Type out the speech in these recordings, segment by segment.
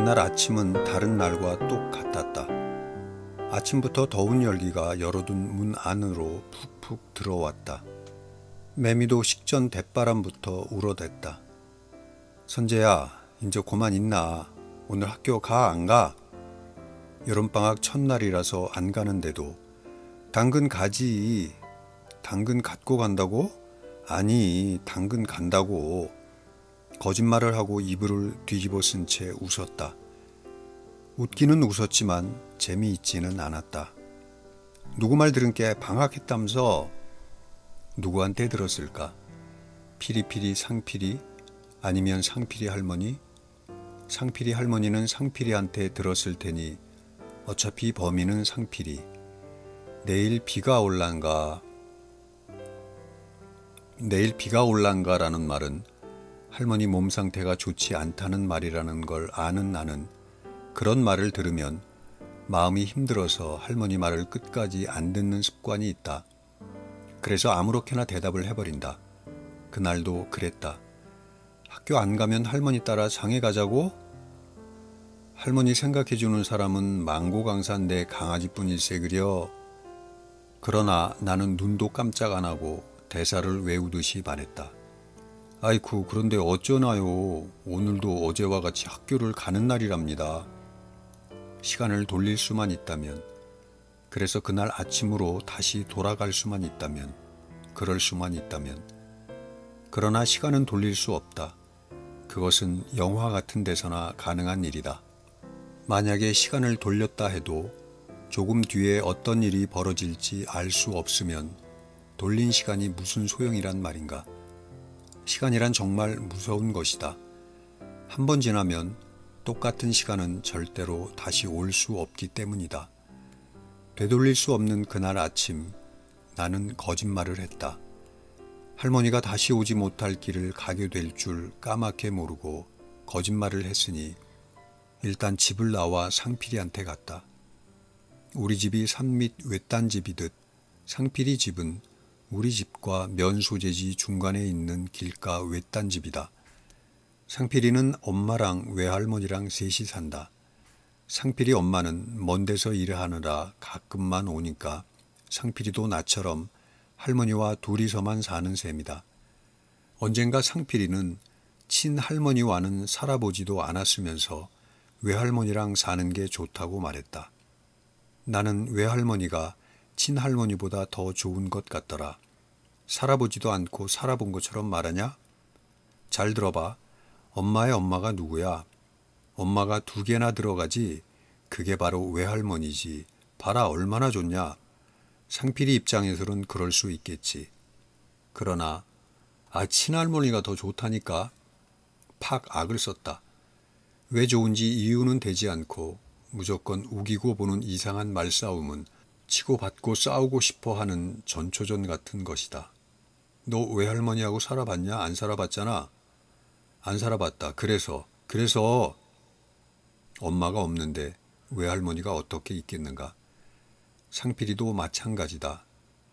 그날 아침은 다른 날과 똑같았다. 아침부터 더운 열기가 열어둔 문 안으로 푹푹 들어왔다. 매미도 식전 대바람부터 울어댔다. 선재야, 이제 고만 있나? 오늘 학교 가, 안 가? 여름방학 첫날이라서 안 가는데도 당근 가지. 당근 갖고 간다고? 아니, 당근 간다고. 거짓말을 하고 이불을 뒤집어 쓴 채 웃었다. 웃기는 웃었지만 재미있지는 않았다. 누구 말 들은 게 방학했다면서? 누구한테 들었을까? 피리피리 상피리? 아니면 상피리 할머니? 상피리 할머니는 상피리한테 들었을 테니 어차피 범인은 상피리. 내일 비가 올란가? 내일 비가 올란가라는 말은 할머니 몸 상태가 좋지 않다는 말이라는 걸 아는 나는 그런 말을 들으면 마음이 힘들어서 할머니 말을 끝까지 안 듣는 습관이 있다. 그래서 아무렇게나 대답을 해버린다. 그날도 그랬다. 학교 안 가면 할머니 따라 장에 가자고? 할머니 생각해주는 사람은 망고강산 내 강아지뿐일세 그려. 그러나 나는 눈도 깜짝 안 하고 대사를 외우듯이 말했다. 아이쿠, 그런데 어쩌나요. 오늘도 어제와 같이 학교를 가는 날이랍니다. 시간을 돌릴 수만 있다면, 그래서 그날 아침으로 다시 돌아갈 수만 있다면, 그럴 수만 있다면. 그러나 시간은 돌릴 수 없다. 그것은 영화 같은 데서나 가능한 일이다. 만약에 시간을 돌렸다 해도 조금 뒤에 어떤 일이 벌어질지 알 수 없으면 돌린 시간이 무슨 소용이란 말인가. 시간이란 정말 무서운 것이다. 한 번 지나면 똑같은 시간은 절대로 다시 올 수 없기 때문이다. 되돌릴 수 없는 그날 아침, 나는 거짓말을 했다. 할머니가 다시 오지 못할 길을 가게 될 줄 까맣게 모르고 거짓말을 했으니 일단 집을 나와 상필이한테 갔다. 우리 집이 산 밑 외딴 집이듯 상필이 집은 우리 집과 면소재지 중간에 있는 길가 외딴 집이다. 상필이는 엄마랑 외할머니랑 셋이 산다. 상필이 엄마는 먼 데서 일을 하느라 가끔만 오니까 상필이도 나처럼 할머니와 둘이서만 사는 셈이다. 언젠가 상필이는 친할머니와는 살아보지도 않았으면서 외할머니랑 사는 게 좋다고 말했다. 나는 외할머니가 친할머니보다 더 좋은 것 같더라. 살아보지도 않고 살아본 것처럼 말하냐? 잘 들어봐. 엄마의 엄마가 누구야? 엄마가 두 개나 들어가지. 그게 바로 외할머니지. 봐라 얼마나 좋냐. 상필이 입장에서는 그럴 수 있겠지. 그러나 친할머니가 더 좋다니까. 팍 악을 썼다. 왜 좋은지 이유는 되지 않고 무조건 우기고 보는 이상한 말싸움은 치고받고 싸우고 싶어하는 전초전 같은 것이다. 너 외할머니하고 살아봤냐? 안 살아봤잖아. 안 살아봤다. 그래서 엄마가 없는데 외할머니가 어떻게 있겠는가? 상필이도 마찬가지다.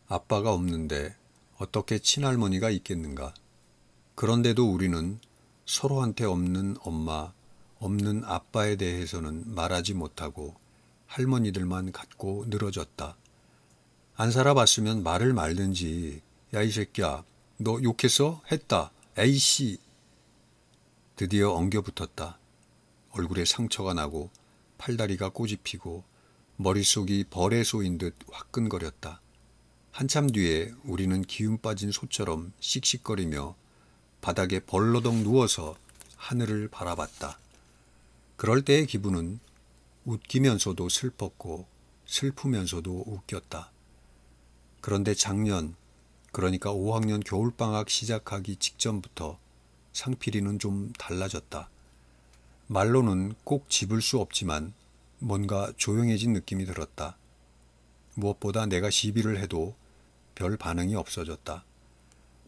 아빠가 없는데 어떻게 친할머니가 있겠는가? 그런데도 우리는 서로한테 없는 엄마, 없는 아빠에 대해서는 말하지 못하고 할머니들만 갖고 늘어졌다. 안 살아봤으면 말을 말든지. 야, 이 새끼야, 너 욕했어? 했다. 에이씨. 드디어 엉겨붙었다. 얼굴에 상처가 나고 팔다리가 꼬집히고 머릿속이 벌에 쏘인 듯 화끈거렸다. 한참 뒤에 우리는 기운 빠진 소처럼 씩씩거리며 바닥에 벌러덩 누워서 하늘을 바라봤다. 그럴 때의 기분은 웃기면서도 슬펐고 슬프면서도 웃겼다. 그런데 작년, 그러니까 5학년 겨울방학 시작하기 직전부터 상필이는 좀 달라졌다. 말로는 꼭 집을 수 없지만 뭔가 조용해진 느낌이 들었다. 무엇보다 내가 시비를 해도 별 반응이 없어졌다.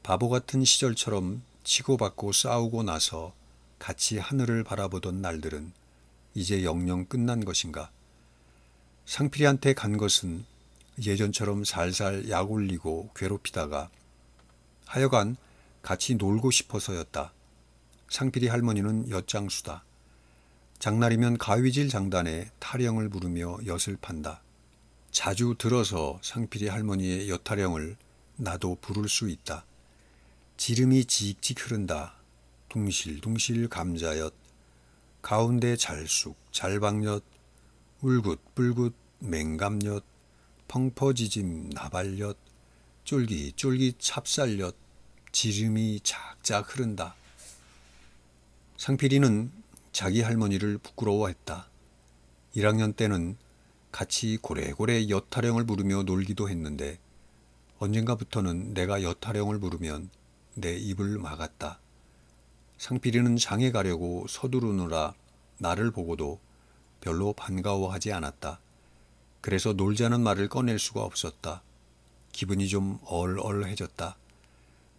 바보 같은 시절처럼 치고받고 싸우고 나서 같이 하늘을 바라보던 날들은 이제 영영 끝난 것인가. 상필이한테 간 것은 예전처럼 살살 약 올리고 괴롭히다가 하여간 같이 놀고 싶어서였다. 상필이 할머니는 엿장수다. 장날이면 가위질 장단에 타령을 부르며 엿을 판다. 자주 들어서 상필이 할머니의 엿타령을 나도 부를 수 있다. 지름이 직직 흐른다. 둥실둥실 감자엿, 가운데 잘쑥 잘박엿, 울긋불긋 맹감엿, 펑퍼지짐 나발엿, 쫄깃쫄깃 찹쌀엿, 지름이 작작 흐른다. 상필이는 자기 할머니를 부끄러워했다. 1학년 때는 같이 고래고래 엿타령을 부르며 놀기도 했는데 언젠가부터는 내가 엿타령을 부르면 내 입을 막았다. 상필이는 장에 가려고 서두르느라 나를 보고도 별로 반가워하지 않았다. 그래서 놀자는 말을 꺼낼 수가 없었다. 기분이 좀 얼얼해졌다.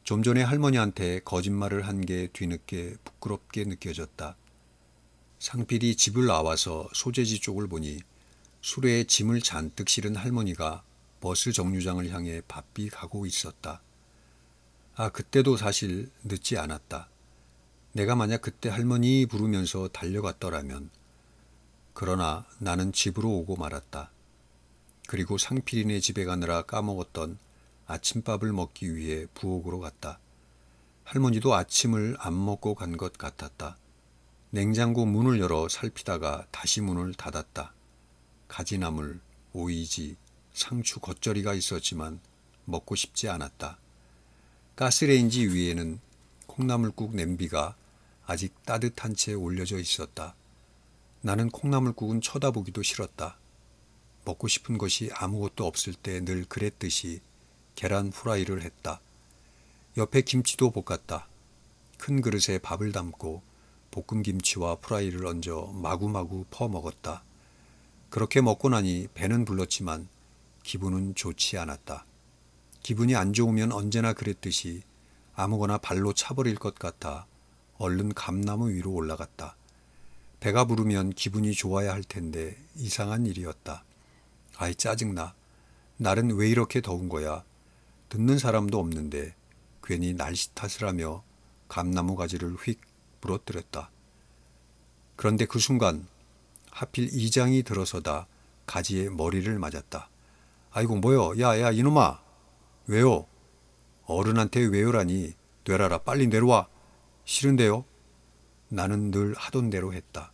좀 전에 할머니한테 거짓말을 한 게 뒤늦게 부끄럽게 느껴졌다. 상필이 집을 나와서 소재지 쪽을 보니 수레에 짐을 잔뜩 실은 할머니가 버스 정류장을 향해 바삐 가고 있었다. 아, 그때도 사실 늦지 않았다. 내가 만약 그때 할머니 부르면서 달려갔더라면. 그러나 나는 집으로 오고 말았다. 그리고 상필이네 집에 가느라 까먹었던 아침밥을 먹기 위해 부엌으로 갔다. 할머니도 아침을 안 먹고 간 것 같았다. 냉장고 문을 열어 살피다가 다시 문을 닫았다. 가지나물, 오이지, 상추 겉절이가 있었지만 먹고 싶지 않았다. 가스레인지 위에는 콩나물국 냄비가 아직 따뜻한 채 올려져 있었다. 나는 콩나물국은 쳐다보기도 싫었다. 먹고 싶은 것이 아무것도 없을 때 늘 그랬듯이 계란 후라이를 했다. 옆에 김치도 볶았다. 큰 그릇에 밥을 담고 볶음김치와 프라이를 얹어 마구마구 퍼먹었다. 그렇게 먹고 나니 배는 불렀지만 기분은 좋지 않았다. 기분이 안 좋으면 언제나 그랬듯이 아무거나 발로 차버릴 것 같아 얼른 감나무 위로 올라갔다. 배가 부르면 기분이 좋아야 할 텐데 이상한 일이었다. 아이 짜증나. 날은 왜 이렇게 더운 거야. 듣는 사람도 없는데 괜히 날씨 탓을 하며 감나무 가지를 휙 부러뜨렸다. 그런데 그 순간 하필 이장이 들어서다 가지에 머리를 맞았다. 아이고 뭐여. 야야 이놈아. 왜요? 어른한테 왜요라니. 뇌라라 빨리 내려와. 싫은데요? 나는 늘 하던 대로 했다.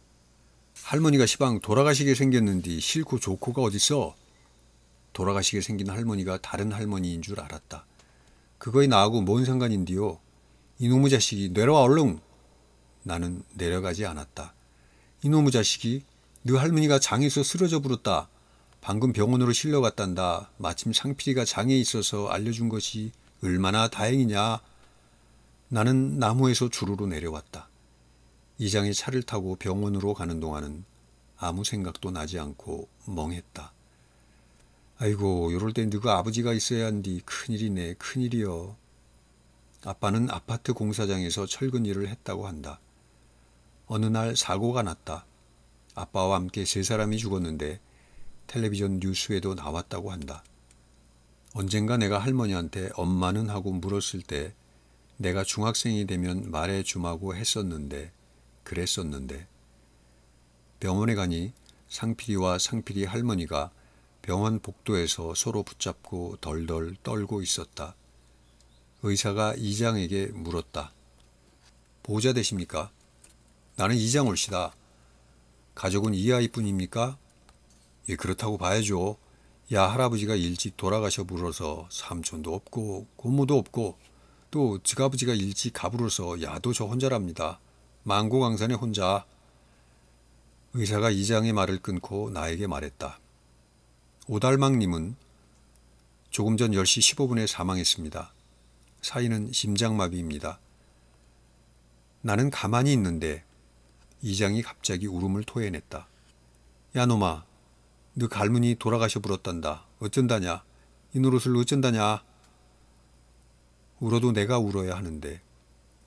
할머니가 시방 돌아가시게 생겼는디 싫고 좋고가 어딨어. 돌아가시게 생긴 할머니가 다른 할머니인 줄 알았다. 그거이 나하고 뭔 상관인디요. 이놈의 자식이 내려와 얼른. 나는 내려가지 않았다. 이놈의 자식이 너 할머니가 장에서 쓰러져 버렸다. 방금 병원으로 실려갔단다. 마침 상필이가 장에 있어서 알려준 것이 얼마나 다행이냐. 나는 나무에서 주르르 내려왔다. 이장이 차를 타고 병원으로 가는 동안은 아무 생각도 나지 않고 멍했다. 아이고 요럴 땐 너가 아버지가 있어야 한디. 큰일이네 큰일이여. 아빠는 아파트 공사장에서 철근 일을 했다고 한다. 어느 날 사고가 났다. 아빠와 함께 3사람이 죽었는데 텔레비전 뉴스에도 나왔다고 한다. 언젠가 내가 할머니한테 엄마는 하고 물었을 때 내가 중학생이 되면 말해주마고 했었는데 그랬었는데 병원에 가니 상필이와 상필이 할머니가 병원 복도에서 서로 붙잡고 덜덜 떨고 있었다. 의사가 이장에게 물었다. 보호자 되십니까? 나는 이장 올시다. 가족은 이 아이뿐입니까? 예, 그렇다고 봐야죠. 야 할아버지가 일찍 돌아가셔 불어서 삼촌도 없고 고모도 없고 또 지아버지가 일찍 가불어서 야도 저 혼자랍니다. 망고강산에 혼자. 의사가 이장의 말을 끊고 나에게 말했다. 오달망님은 조금 전 10시 15분에 사망했습니다. 사인은 심장마비입니다. 나는 가만히 있는데 이장이 갑자기 울음을 토해냈다. 야 놈아, 너 갈문이 돌아가셔 불었단다. 어쩐다냐? 이 노릇을 어쩐다냐? 울어도 내가 울어야 하는데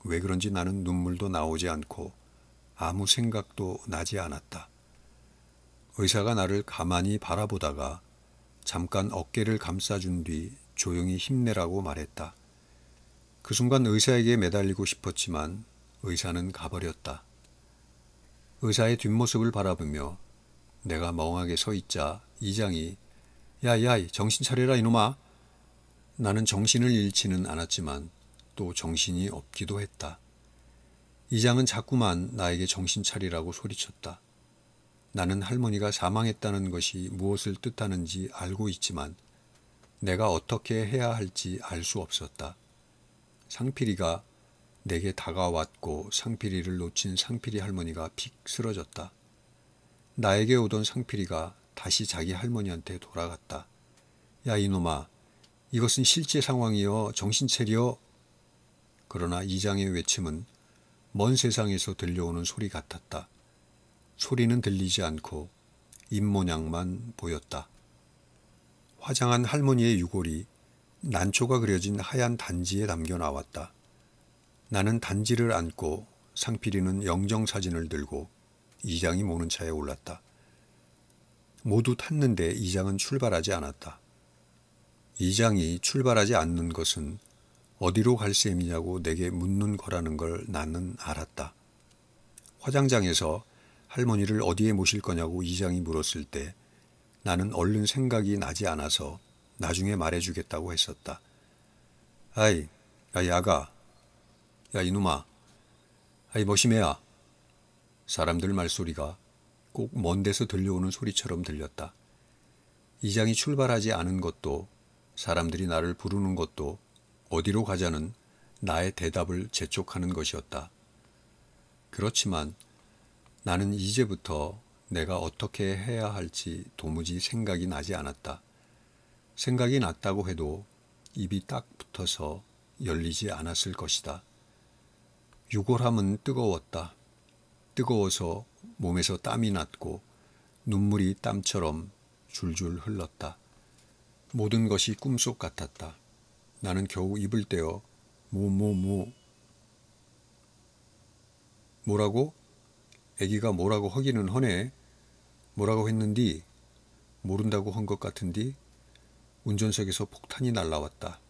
왜 그런지 나는 눈물도 나오지 않고 아무 생각도 나지 않았다. 의사가 나를 가만히 바라보다가 잠깐 어깨를 감싸준 뒤 조용히 힘내라고 말했다. 그 순간 의사에게 매달리고 싶었지만 의사는 가버렸다. 의사의 뒷모습을 바라보며 내가 멍하게 서 있자 이장이 야야 정신 차려라 이놈아. 나는 정신을 잃지는 않았지만 또 정신이 없기도 했다. 이장은 자꾸만 나에게 정신 차리라고 소리쳤다. 나는 할머니가 사망했다는 것이 무엇을 뜻하는지 알고 있지만 내가 어떻게 해야 할지 알 수 없었다. 상필이가 내게 다가왔고 상필이를 놓친 상필이 할머니가 픽 쓰러졌다. 나에게 오던 상필이가 다시 자기 할머니한테 돌아갔다. 야 이놈아, 이것은 실제 상황이여 정신 차려. 그러나 이장의 외침은 먼 세상에서 들려오는 소리 같았다. 소리는 들리지 않고 입모양만 보였다. 화장한 할머니의 유골이 난초가 그려진 하얀 단지에 담겨 나왔다. 나는 단지를 안고 상필이는 영정사진을 들고 이장이 모는 차에 올랐다. 모두 탔는데 이장은 출발하지 않았다. 이장이 출발하지 않는 것은 어디로 갈 셈이냐고 내게 묻는 거라는 걸 나는 알았다. 화장장에서 할머니를 어디에 모실 거냐고 이장이 물었을 때 나는 얼른 생각이 나지 않아서 나중에 말해주겠다고 했었다. 아이, 야 야가, 야 이놈아, 아이 머시매야. 사람들 말소리가 꼭 먼 데서 들려오는 소리처럼 들렸다. 이장이 출발하지 않은 것도 사람들이 나를 부르는 것도 어디로 가자는 나의 대답을 재촉하는 것이었다. 그렇지만 나는 이제부터 내가 어떻게 해야 할지 도무지 생각이 나지 않았다. 생각이 났다고 해도 입이 딱 붙어서 열리지 않았을 것이다. 유골함은 뜨거웠다. 뜨거워서 몸에서 땀이 났고 눈물이 땀처럼 줄줄 흘렀다. 모든 것이 꿈속 같았다. 나는 겨우 입을 떼어 뭐라고? 애기가 뭐라고 하기는 허네. 뭐라고 했는디? 모른다고 한 것 같은디? 운전석에서 폭탄이 날라왔다.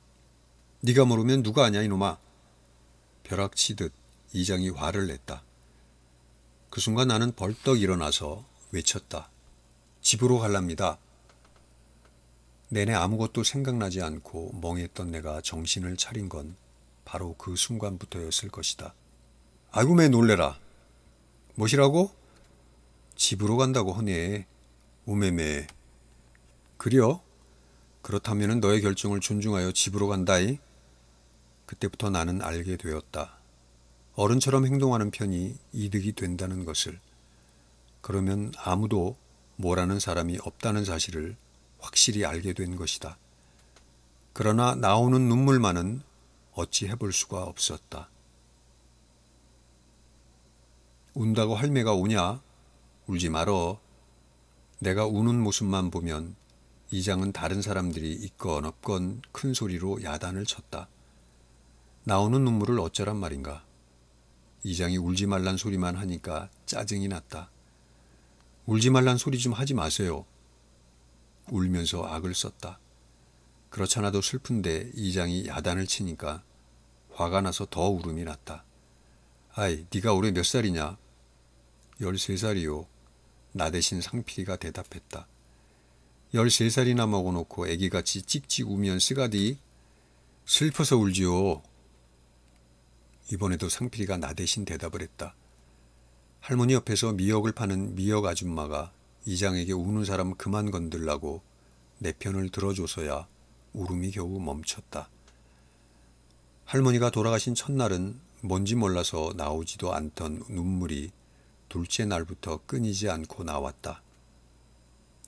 네가 모르면 누가 아냐 이놈아. 벼락치듯 이장이 화를 냈다. 그 순간 나는 벌떡 일어나서 외쳤다. 집으로 갈랍니다. 내내 아무것도 생각나지 않고 멍했던 내가 정신을 차린 건 바로 그 순간부터였을 것이다. 아이고 매 놀래라. 뭐시라고? 집으로 간다고 하네. 오매매. 그려? 그렇다면 너의 결정을 존중하여 집으로 간다이. 그때부터 나는 알게 되었다. 어른처럼 행동하는 편이 이득이 된다는 것을. 그러면 아무도 뭐라는 사람이 없다는 사실을 확실히 알게 된 것이다. 그러나 나오는 눈물만은 어찌 해볼 수가 없었다. 운다고 할매가 오냐? 울지 말어. 내가 우는 모습만 보면 이장은 다른 사람들이 있건 없건 큰 소리로 야단을 쳤다. 나오는 눈물을 어쩌란 말인가. 이장이 울지 말란 소리만 하니까 짜증이 났다. 울지 말란 소리 좀 하지 마세요. 울면서 악을 썼다. 그렇잖아도 슬픈데 이장이 야단을 치니까 화가 나서 더 울음이 났다. 아이, 네가 올해 몇 살이냐? 13살이요. 나 대신 상필이가 대답했다. 13살이나 먹어놓고 애기같이 찍찍 우면 쓰가디? 슬퍼서 울지요. 이번에도 상필이가 나 대신 대답을 했다. 할머니 옆에서 미역을 파는 미역 아줌마가 이장에게 우는 사람 그만 건들라고 내 편을 들어줘서야 울음이 겨우 멈췄다. 할머니가 돌아가신 첫날은 뭔지 몰라서 나오지도 않던 눈물이 둘째 날부터 끊이지 않고 나왔다.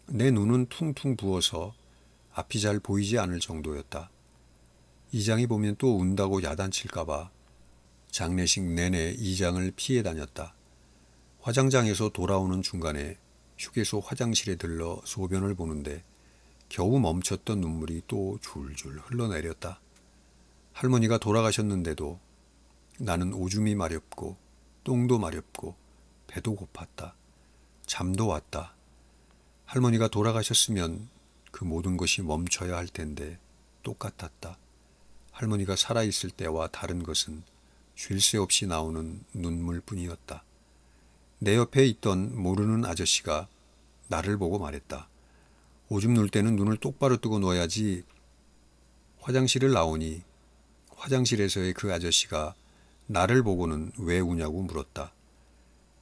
내 눈은 퉁퉁 부어서 앞이 잘 보이지 않을 정도였다. 이장이 보면 또 운다고 야단칠까봐 장례식 내내 이장을 피해 다녔다. 화장장에서 돌아오는 중간에 휴게소 화장실에 들러 소변을 보는데 겨우 멈췄던 눈물이 또 줄줄 흘러내렸다. 할머니가 돌아가셨는데도 나는 오줌이 마렵고 똥도 마렵고 배도 고팠다. 잠도 왔다. 할머니가 돌아가셨으면 그 모든 것이 멈춰야 할 텐데 똑같았다. 할머니가 살아있을 때와 다른 것은 쉴 새 없이 나오는 눈물뿐이었다. 내 옆에 있던 모르는 아저씨가 나를 보고 말했다. 오줌 눌 때는 눈을 똑바로 뜨고 누워야지. 화장실을 나오니 화장실에서의 그 아저씨가 나를 보고는 왜 우냐고 물었다.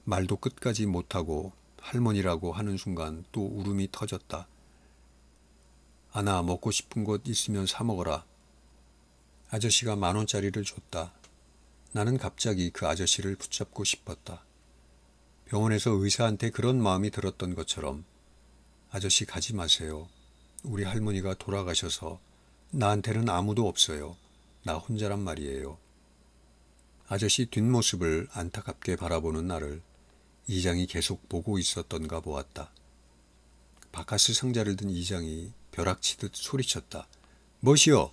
말도 끝까지 못하고 할머니라고 하는 순간 또 울음이 터졌다. 아나, 먹고 싶은 것 있으면 사 먹어라. 아저씨가 10,000원짜리를 줬다. 나는 갑자기 그 아저씨를 붙잡고 싶었다. 병원에서 의사한테 그런 마음이 들었던 것처럼 아저씨 가지 마세요. 우리 할머니가 돌아가셔서 나한테는 아무도 없어요. 나 혼자란 말이에요. 아저씨 뒷모습을 안타깝게 바라보는 나를 이장이 계속 보고 있었던가 보았다. 바카스 상자를 든 이장이 벼락치듯 소리쳤다. 뭐시여?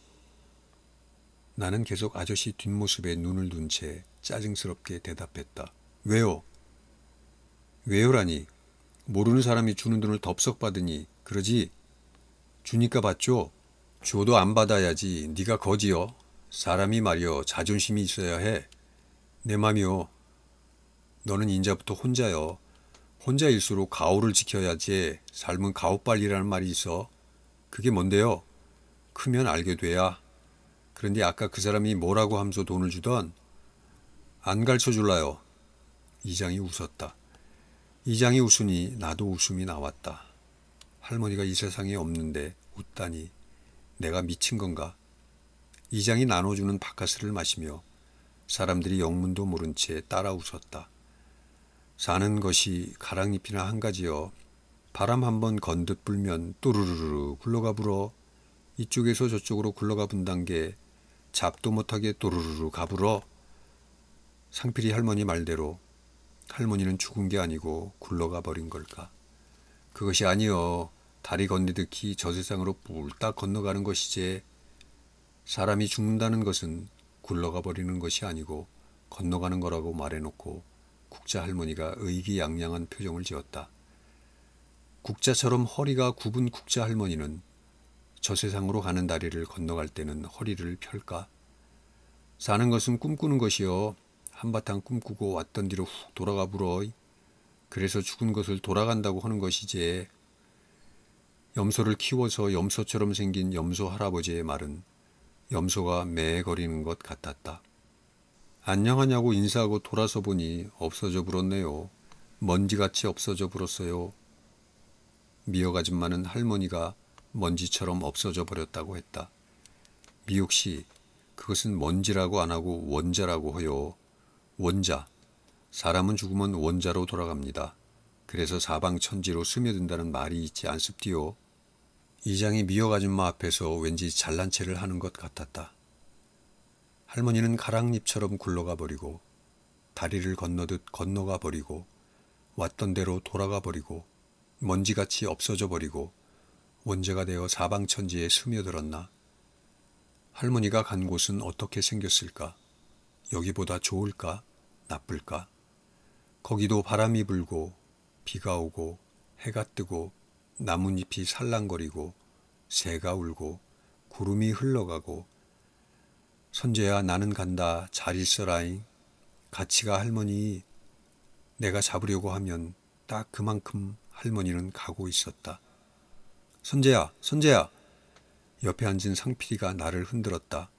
나는 계속 아저씨 뒷모습에 눈을 둔 채 짜증스럽게 대답했다. 왜요? 왜요라니? 모르는 사람이 주는 돈을 덥석 받으니 그러지? 주니까 받죠? 줘도 안 받아야지. 네가 거지요? 사람이 말이여 자존심이 있어야 해. 내 맘이요. 너는 인자부터 혼자여. 혼자일수록 가오를 지켜야지. 삶은 가오빨리라는 말이 있어. 그게 뭔데요? 크면 알게 돼야. 그런데 아까 그 사람이 뭐라고 하면서 돈을 주던? 안 가르쳐줄라요. 이장이 웃었다. 이장이 웃으니 나도 웃음이 나왔다. 할머니가 이 세상에 없는데 웃다니 내가 미친 건가? 이장이 나눠주는 바카스를 마시며 사람들이 영문도 모른 채 따라 웃었다. 사는 것이 가랑잎이나 한 가지여. 바람 한번 건듯 불면 또르르르 굴러가 불어. 이쪽에서 저쪽으로 굴러가 분단 게 잡도 못하게 또르르르 가불어. 상필이 할머니 말대로 할머니는 죽은 게 아니고 굴러가 버린 걸까? 그것이 아니여. 다리 건네듯이 저 세상으로 뿔딱 건너가는 것이지. 사람이 죽는다는 것은 굴러가 버리는 것이 아니고 건너가는 거라고 말해놓고 국자 할머니가 의기양양한 표정을 지었다. 국자처럼 허리가 굽은 국자 할머니는 저 세상으로 가는 다리를 건너갈 때는 허리를 펼까? 사는 것은 꿈꾸는 것이여. 한바탕 꿈꾸고 왔던 뒤로 훅 돌아가 불어. 그래서 죽은 것을 돌아간다고 하는 것이지. 염소를 키워서 염소처럼 생긴 염소 할아버지의 말은 염소가 매거리는 것 같았다. 안녕하냐고 인사하고 돌아서 보니 없어져 불었네요. 먼지같이 없어져 불었어요. 미역 아줌마는 할머니가 먼지처럼 없어져 버렸다고 했다. 미옥씨, 그것은 먼지라고 안 하고 원자라고 해요. 원자. 사람은 죽으면 원자로 돌아갑니다. 그래서 사방천지로 스며든다는 말이 있지 않습디요. 이장이 미역 아줌마 앞에서 왠지 잘난 체를 하는 것 같았다. 할머니는 가랑잎처럼 굴러가 버리고 다리를 건너듯 건너가 버리고 왔던 대로 돌아가 버리고 먼지같이 없어져 버리고 원자가 되어 사방천지에 스며들었나? 할머니가 간 곳은 어떻게 생겼을까? 여기보다 좋을까? 나쁠까? 거기도 바람이 불고 비가 오고 해가 뜨고 나뭇잎이 살랑거리고 새가 울고 구름이 흘러가고 선재야 나는 간다. 잘 있어라잉. 같이 가 할머니. 내가 잡으려고 하면 딱 그만큼 할머니는 가고 있었다. 선재야, 선재야. 옆에 앉은 상필이가 나를 흔들었다.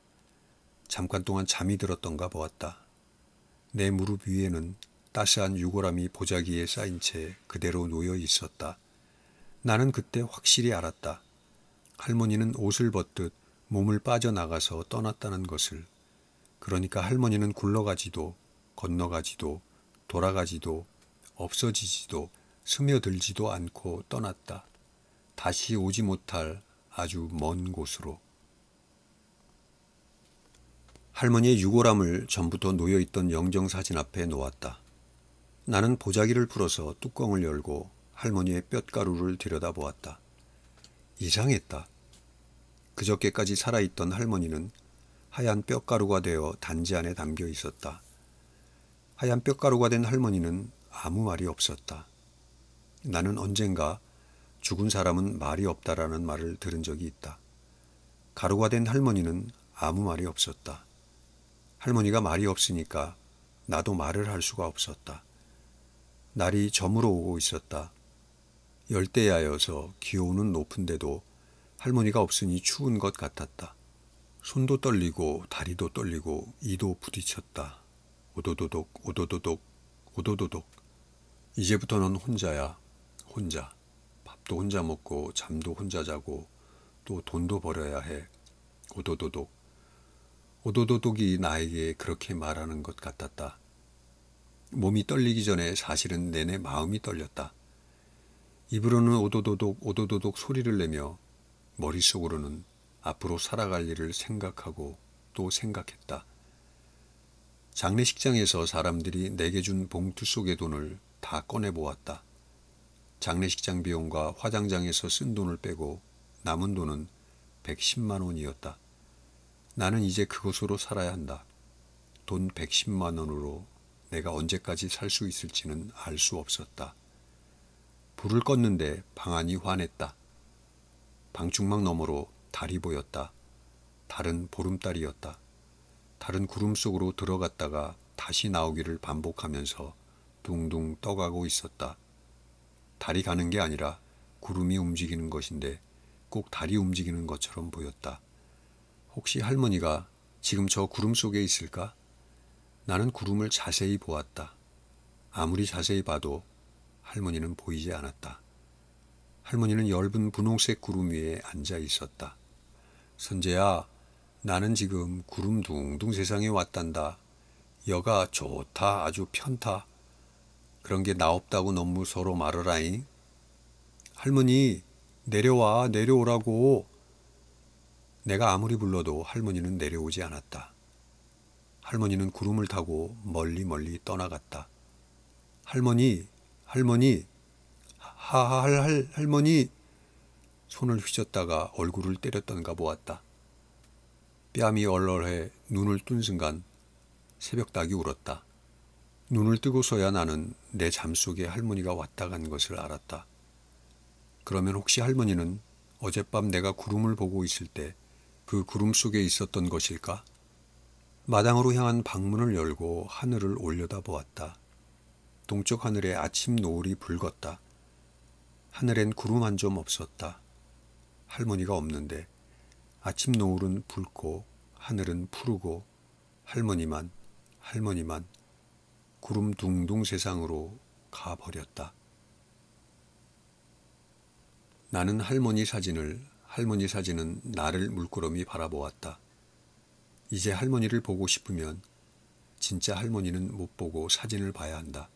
잠깐 동안 잠이 들었던가 보았다. 내 무릎 위에는 따스한 유골함이 보자기에 쌓인 채 그대로 놓여 있었다. 나는 그때 확실히 알았다. 할머니는 옷을 벗듯 몸을 빠져나가서 떠났다는 것을. 그러니까 할머니는 굴러가지도 건너가지도 돌아가지도 없어지지도 스며들지도 않고 떠났다. 다시 오지 못할 아주 먼 곳으로. 할머니의 유골함을 전부터 놓여있던 영정사진 앞에 놓았다. 나는 보자기를 풀어서 뚜껑을 열고 할머니의 뼛가루를 들여다보았다. 이상했다. 그저께까지 살아있던 할머니는 하얀 뼈가루가 되어 단지 안에 담겨 있었다. 하얀 뼈가루가 된 할머니는 아무 말이 없었다. 나는 언젠가 죽은 사람은 말이 없다라는 말을 들은 적이 있다. 가루가 된 할머니는 아무 말이 없었다. 할머니가 말이 없으니까 나도 말을 할 수가 없었다. 날이 저물어 오고 있었다. 열대야여서 기온은 높은데도 할머니가 없으니 추운 것 같았다. 손도 떨리고 다리도 떨리고 이도 부딪혔다. 오도도독 오도도독 오도도독. 이제부터는 혼자야. 혼자. 밥도 혼자 먹고 잠도 혼자 자고 또 돈도 벌어야 해. 오도도독. 오도도독이 나에게 그렇게 말하는 것 같았다. 몸이 떨리기 전에 사실은 내내 마음이 떨렸다. 입으로는 오도도독 오도도독 소리를 내며 머릿속으로는 앞으로 살아갈 일을 생각하고 또 생각했다. 장례식장에서 사람들이 내게 준 봉투 속의 돈을 다 꺼내보았다. 장례식장 비용과 화장장에서 쓴 돈을 빼고 남은 돈은 110만 원이었다. 나는 이제 그것으로 살아야 한다. 돈 110만 원으로 내가 언제까지 살 수 있을지는 알 수 없었다. 불을 껐는데 방 안이 환했다. 방충망 너머로 달이 보였다. 달은 보름달이었다. 달은 구름 속으로 들어갔다가 다시 나오기를 반복하면서 둥둥 떠가고 있었다. 달이 가는 게 아니라 구름이 움직이는 것인데 꼭 달이 움직이는 것처럼 보였다. 혹시 할머니가 지금 저 구름 속에 있을까? 나는 구름을 자세히 보았다. 아무리 자세히 봐도 할머니는 보이지 않았다. 할머니는 엷은 분홍색 구름 위에 앉아 있었다. 선재야, 나는 지금 구름 둥둥 세상에 왔단다. 여가 좋다, 아주 편타. 그런 게 나 없다고 너무 서로 말하라잉. 할머니, 내려와, 내려오라고. 내가 아무리 불러도 할머니는 내려오지 않았다. 할머니는 구름을 타고 멀리 멀리 떠나갔다. 할머니, 할머니, 할머니. 손을 휘젓다가 얼굴을 때렸던가 보았다. 뺨이 얼얼해 눈을 뜬 순간 새벽닭이 울었다. 눈을 뜨고서야 나는 내 잠속에 할머니가 왔다 간 것을 알았다. 그러면 혹시 할머니는 어젯밤 내가 구름을 보고 있을 때 그 구름 속에 있었던 것일까? 마당으로 향한 방문을 열고 하늘을 올려다보았다. 동쪽 하늘에 아침 노을이 붉었다. 하늘엔 구름 한 점 없었다. 할머니가 없는데 아침 노을은 붉고 하늘은 푸르고 할머니만 구름 둥둥 세상으로 가버렸다. 나는 할머니 사진은 나를 물끄러미 바라보았다. 이제 할머니를 보고 싶으면 진짜 할머니는 못 보고 사진을 봐야 한다.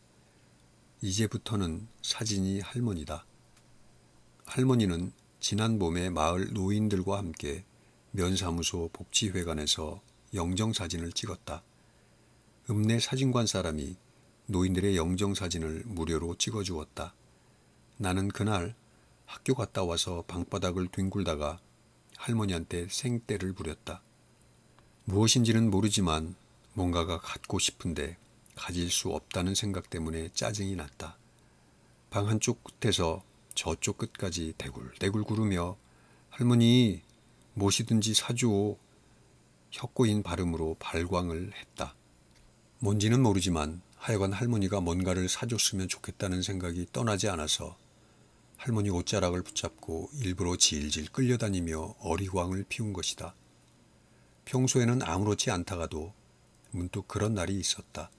이제부터는 사진이 할머니다. 할머니는 지난 봄에 마을 노인들과 함께 면사무소 복지회관에서 영정사진을 찍었다. 읍내 사진관 사람이 노인들의 영정사진을 무료로 찍어주었다. 나는 그날 학교 갔다 와서 방바닥을 뒹굴다가 할머니한테 생떼를 부렸다. 무엇인지는 모르지만 뭔가가 갖고 싶은데 가질 수 없다는 생각 때문에 짜증이 났다. 방 한쪽 끝에서 저쪽 끝까지 대굴대굴 구르며 할머니 무엇이든지 사줘. 혀꼬인 발음으로 발광을 했다. 뭔지는 모르지만 하여간 할머니가 뭔가를 사줬으면 좋겠다는 생각이 떠나지 않아서 할머니 옷자락을 붙잡고 일부러 질질 끌려다니며 어리광을 피운 것이다. 평소에는 아무렇지 않다가도 문득 그런 날이 있었다.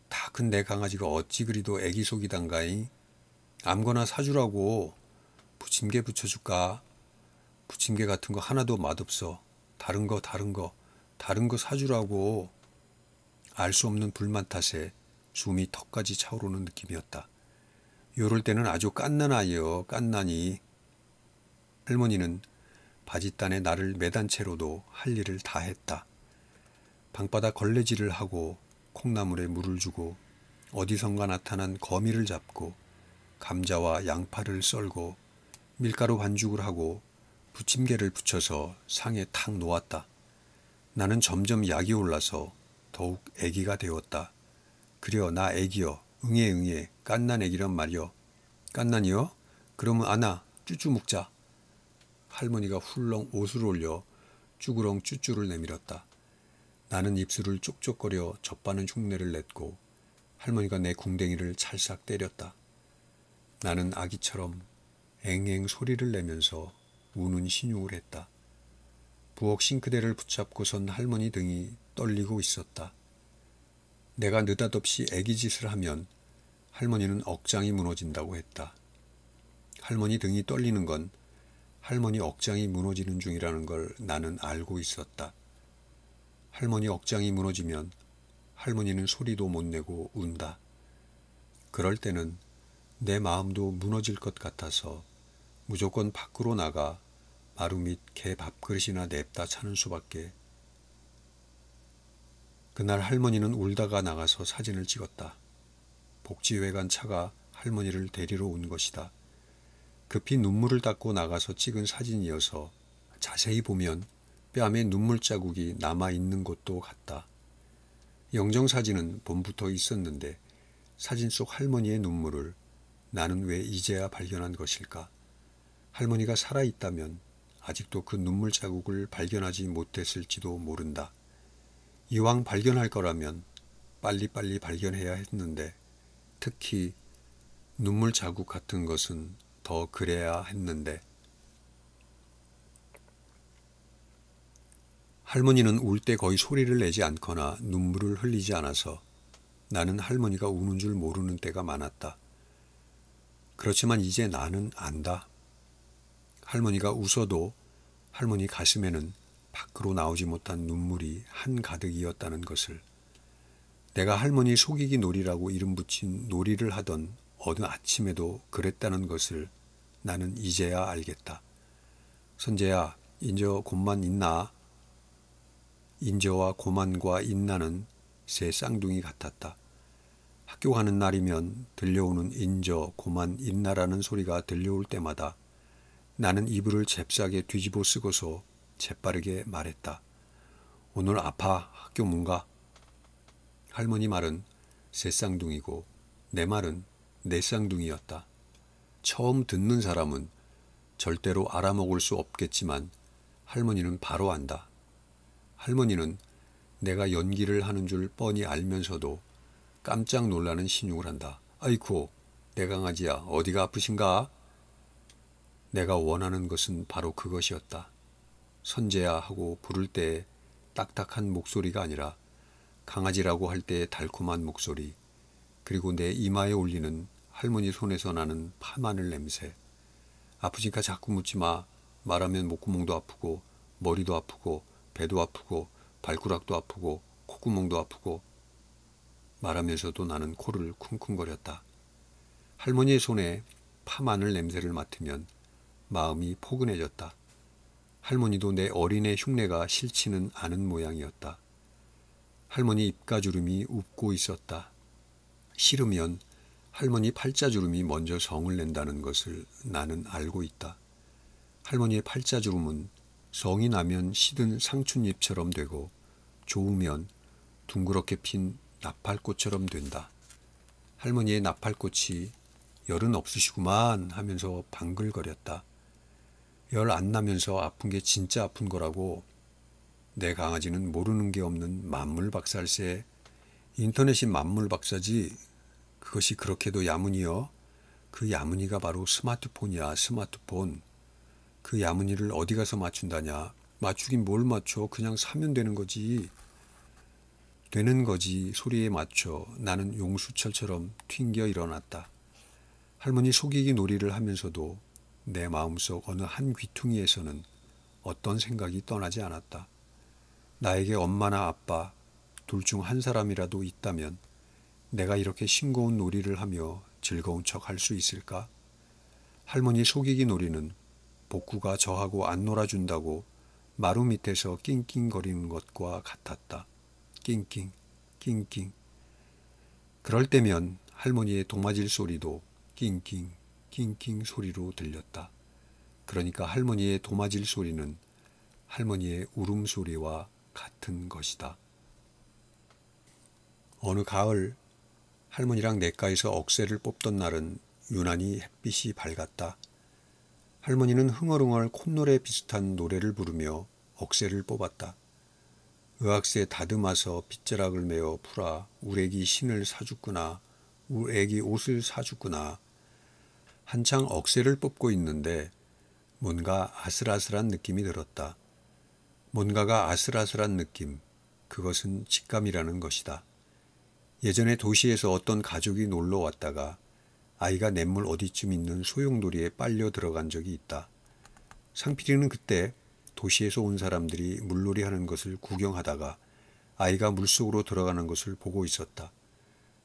다 큰 내 강아지가 어찌 그리도 애기 속이단가잉? 아무거나 사주라고. 부침개 부쳐줄까? 부침개 같은 거 하나도 맛없어. 다른 거 사주라고. 알 수 없는 불만 탓에 숨이 턱까지 차오르는 느낌이었다. 요럴 때는 아주 깐난아요, 깐난이. 할머니는 바짓단에 나를 매단 채로도 할 일을 다 했다. 방바닥 걸레질을 하고 콩나물에 물을 주고 어디선가 나타난 거미를 잡고 감자와 양파를 썰고 밀가루 반죽을 하고 부침개를 부쳐서 상에 탁 놓았다. 나는 점점 약이 올라서 더욱 애기가 되었다. 그려 나 애기여. 응애 깐난 애기란 말이여. 깐난이여? 그러면 아나 쭈쭈 먹자. 할머니가 훌렁 옷을 올려 쭈그렁 쭈쭈를 내밀었다. 나는 입술을 쪽쪽거려 젖바는 흉내를 냈고 할머니가 내 궁뎅이를 찰싹 때렸다. 나는 아기처럼 앵앵 소리를 내면서 우는 신용을 했다. 부엌 싱크대를 붙잡고선 할머니 등이 떨리고 있었다. 내가 느닷없이 애기짓을 하면 할머니는 억장이 무너진다고 했다. 할머니 등이 떨리는 건 할머니 억장이 무너지는 중이라는 걸 나는 알고 있었다. 할머니 억장이 무너지면 할머니는 소리도 못 내고 운다. 그럴 때는 내 마음도 무너질 것 같아서 무조건 밖으로 나가 마루 밑 개 밥그릇이나 냅다 차는 수밖에. 그날 할머니는 울다가 나가서 사진을 찍었다. 복지회관 차가 할머니를 데리러 온 것이다. 급히 눈물을 닦고 나가서 찍은 사진이어서 자세히 보면 뺨에 눈물 자국이 남아있는 것도 같다. 영정사진은 봄부터 있었는데 사진 속 할머니의 눈물을 나는 왜 이제야 발견한 것일까? 할머니가 살아있다면 아직도 그 눈물 자국을 발견하지 못했을지도 모른다. 이왕 발견할 거라면 빨리빨리 발견해야 했는데 특히 눈물 자국 같은 것은 더 그래야 했는데. 할머니는 울 때 거의 소리를 내지 않거나 눈물을 흘리지 않아서 나는 할머니가 우는 줄 모르는 때가 많았다. 그렇지만 이제 나는 안다. 할머니가 웃어도 할머니 가슴에는 밖으로 나오지 못한 눈물이 한가득이었다는 것을. 내가 할머니 속이기 놀이라고 이름 붙인 놀이를 하던 어느 아침에도 그랬다는 것을 나는 이제야 알겠다. 선재야, 인저 곰만 있나? 인저와 고만과 인나는 새 쌍둥이 같았다. 학교 가는 날이면 들려오는 인저, 고만, 인나라는 소리가 들려올 때마다 나는 이불을 잽싸게 뒤집어 쓰고서 재빠르게 말했다. 오늘 아파, 학교 못 가. 할머니 말은 새 쌍둥이고 내 말은 네 쌍둥이였다. 처음 듣는 사람은 절대로 알아먹을 수 없겠지만 할머니는 바로 안다. 할머니는 내가 연기를 하는 줄 뻔히 알면서도 깜짝 놀라는 신용을 한다. 아이쿠, 내 강아지야, 어디가 아프신가? 내가 원하는 것은 바로 그것이었다. 선재야 하고 부를 때의 딱딱한 목소리가 아니라 강아지라고 할 때의 달콤한 목소리, 그리고 내 이마에 올리는 할머니 손에서 나는 파마늘 냄새. 아프니까 자꾸 묻지 마. 말하면 목구멍도 아프고 머리도 아프고 배도 아프고 발가락도 아프고 콧구멍도 아프고. 말하면서도 나는 코를 쿵쿵거렸다. 할머니의 손에 파마늘 냄새를 맡으면 마음이 포근해졌다. 할머니도 내 어린애 흉내가 싫지는 않은 모양이었다. 할머니 입가주름이 웃고 있었다. 싫으면 할머니 팔자주름이 먼저 성을 낸다는 것을 나는 알고 있다. 할머니의 팔자주름은 성이 나면 시든 상춘잎처럼 되고 좋으면 둥그렇게 핀 나팔꽃처럼 된다. 할머니의 나팔꽃이 열은 없으시구만 하면서 방글거렸다. 열 안 나면서 아픈 게 진짜 아픈 거라고. 내 강아지는 모르는 게 없는 만물박살세. 인터넷이 만물박사지. 그것이 그렇게도 야문이여. 그 야문이가 바로 스마트폰이야, 스마트폰. 그 야문이를 어디 가서 맞춘다냐. 맞추긴 뭘 맞춰. 그냥 사면 되는 거지. 되는 거지 소리에 맞춰 나는 용수철처럼 튕겨 일어났다. 할머니 속이기 놀이를 하면서도 내 마음속 어느 한 귀퉁이에서는 어떤 생각이 떠나지 않았다. 나에게 엄마나 아빠 둘 중 한 사람이라도 있다면 내가 이렇게 싱거운 놀이를 하며 즐거운 척 할 수 있을까? 할머니 속이기 놀이는 복구가 저하고 안 놀아준다고 마루 밑에서 낑낑거리는 것과 같았다. 낑낑, 낑낑. 그럴 때면 할머니의 도마질 소리도 낑낑, 낑낑 소리로 들렸다. 그러니까 할머니의 도마질 소리는 할머니의 울음소리와 같은 것이다. 어느 가을 할머니랑 냇가에서 억새를 뽑던 날은 유난히 햇빛이 밝았다. 할머니는 흥얼흥얼 콧노래 비슷한 노래를 부르며 억새를 뽑았다. 의학세 다듬어서 빗자락을 메어 풀아 우레기 신을 사주구나. 우레기 옷을 사주구나. 한창 억새를 뽑고 있는데 뭔가 아슬아슬한 느낌이 들었다. 뭔가가 아슬아슬한 느낌, 그것은 직감이라는 것이다. 예전에 도시에서 어떤 가족이 놀러 왔다가 아이가 냇물 어디쯤 있는 소용돌이에 빨려 들어간 적이 있다. 상필이는 그때 도시에서 온 사람들이 물놀이 하는 것을 구경하다가 아이가 물속으로 들어가는 것을 보고 있었다.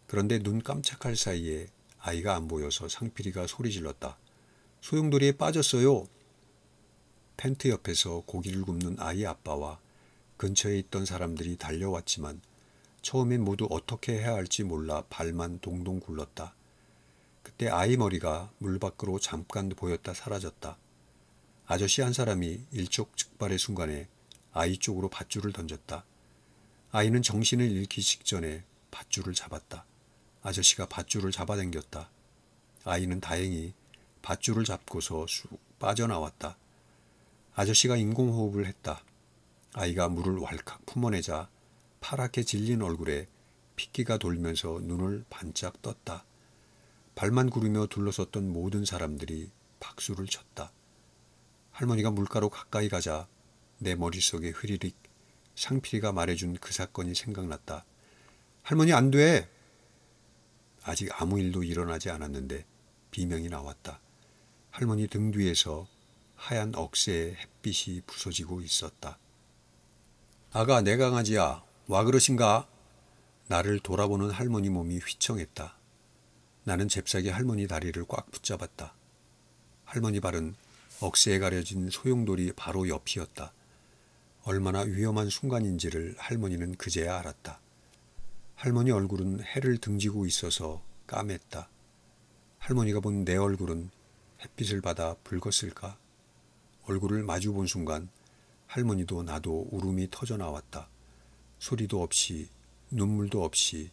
그런데 눈 깜짝할 사이에 아이가 안 보여서 상필이가 소리 질렀다. 소용돌이에 빠졌어요. 텐트 옆에서 고기를 굽는 아이 아빠와 근처에 있던 사람들이 달려왔지만 처음엔 모두 어떻게 해야 할지 몰라 발만 동동 굴렀다. 그때 아이 머리가 물 밖으로 잠깐 보였다 사라졌다. 아저씨 한 사람이 일촉즉발의 순간에 아이 쪽으로 밧줄을 던졌다. 아이는 정신을 잃기 직전에 밧줄을 잡았다. 아저씨가 밧줄을 잡아당겼다. 아이는 다행히 밧줄을 잡고서 쑥 빠져나왔다. 아저씨가 인공호흡을 했다. 아이가 물을 왈칵 품어내자 파랗게 질린 얼굴에 핏기가 돌면서 눈을 반짝 떴다. 발만 구르며 둘러섰던 모든 사람들이 박수를 쳤다. 할머니가 물가로 가까이 가자 내 머릿속에 흐리릭 상필이가 말해준 그 사건이 생각났다. 할머니 안 돼! 아직 아무 일도 일어나지 않았는데 비명이 나왔다. 할머니 등 뒤에서 하얀 억새의 햇빛이 부서지고 있었다. 아가, 내 강아지야. 와 그러신가? 나를 돌아보는 할머니 몸이 휘청했다. 나는 잽싸게 할머니 다리를 꽉 붙잡았다. 할머니 발은 억새에 가려진 소용돌이 바로 옆이었다. 얼마나 위험한 순간인지를 할머니는 그제야 알았다. 할머니 얼굴은 해를 등지고 있어서 까맸다. 할머니가 본 내 얼굴은 햇빛을 받아 붉었을까? 얼굴을 마주 본 순간 할머니도 나도 울음이 터져 나왔다. 소리도 없이 눈물도 없이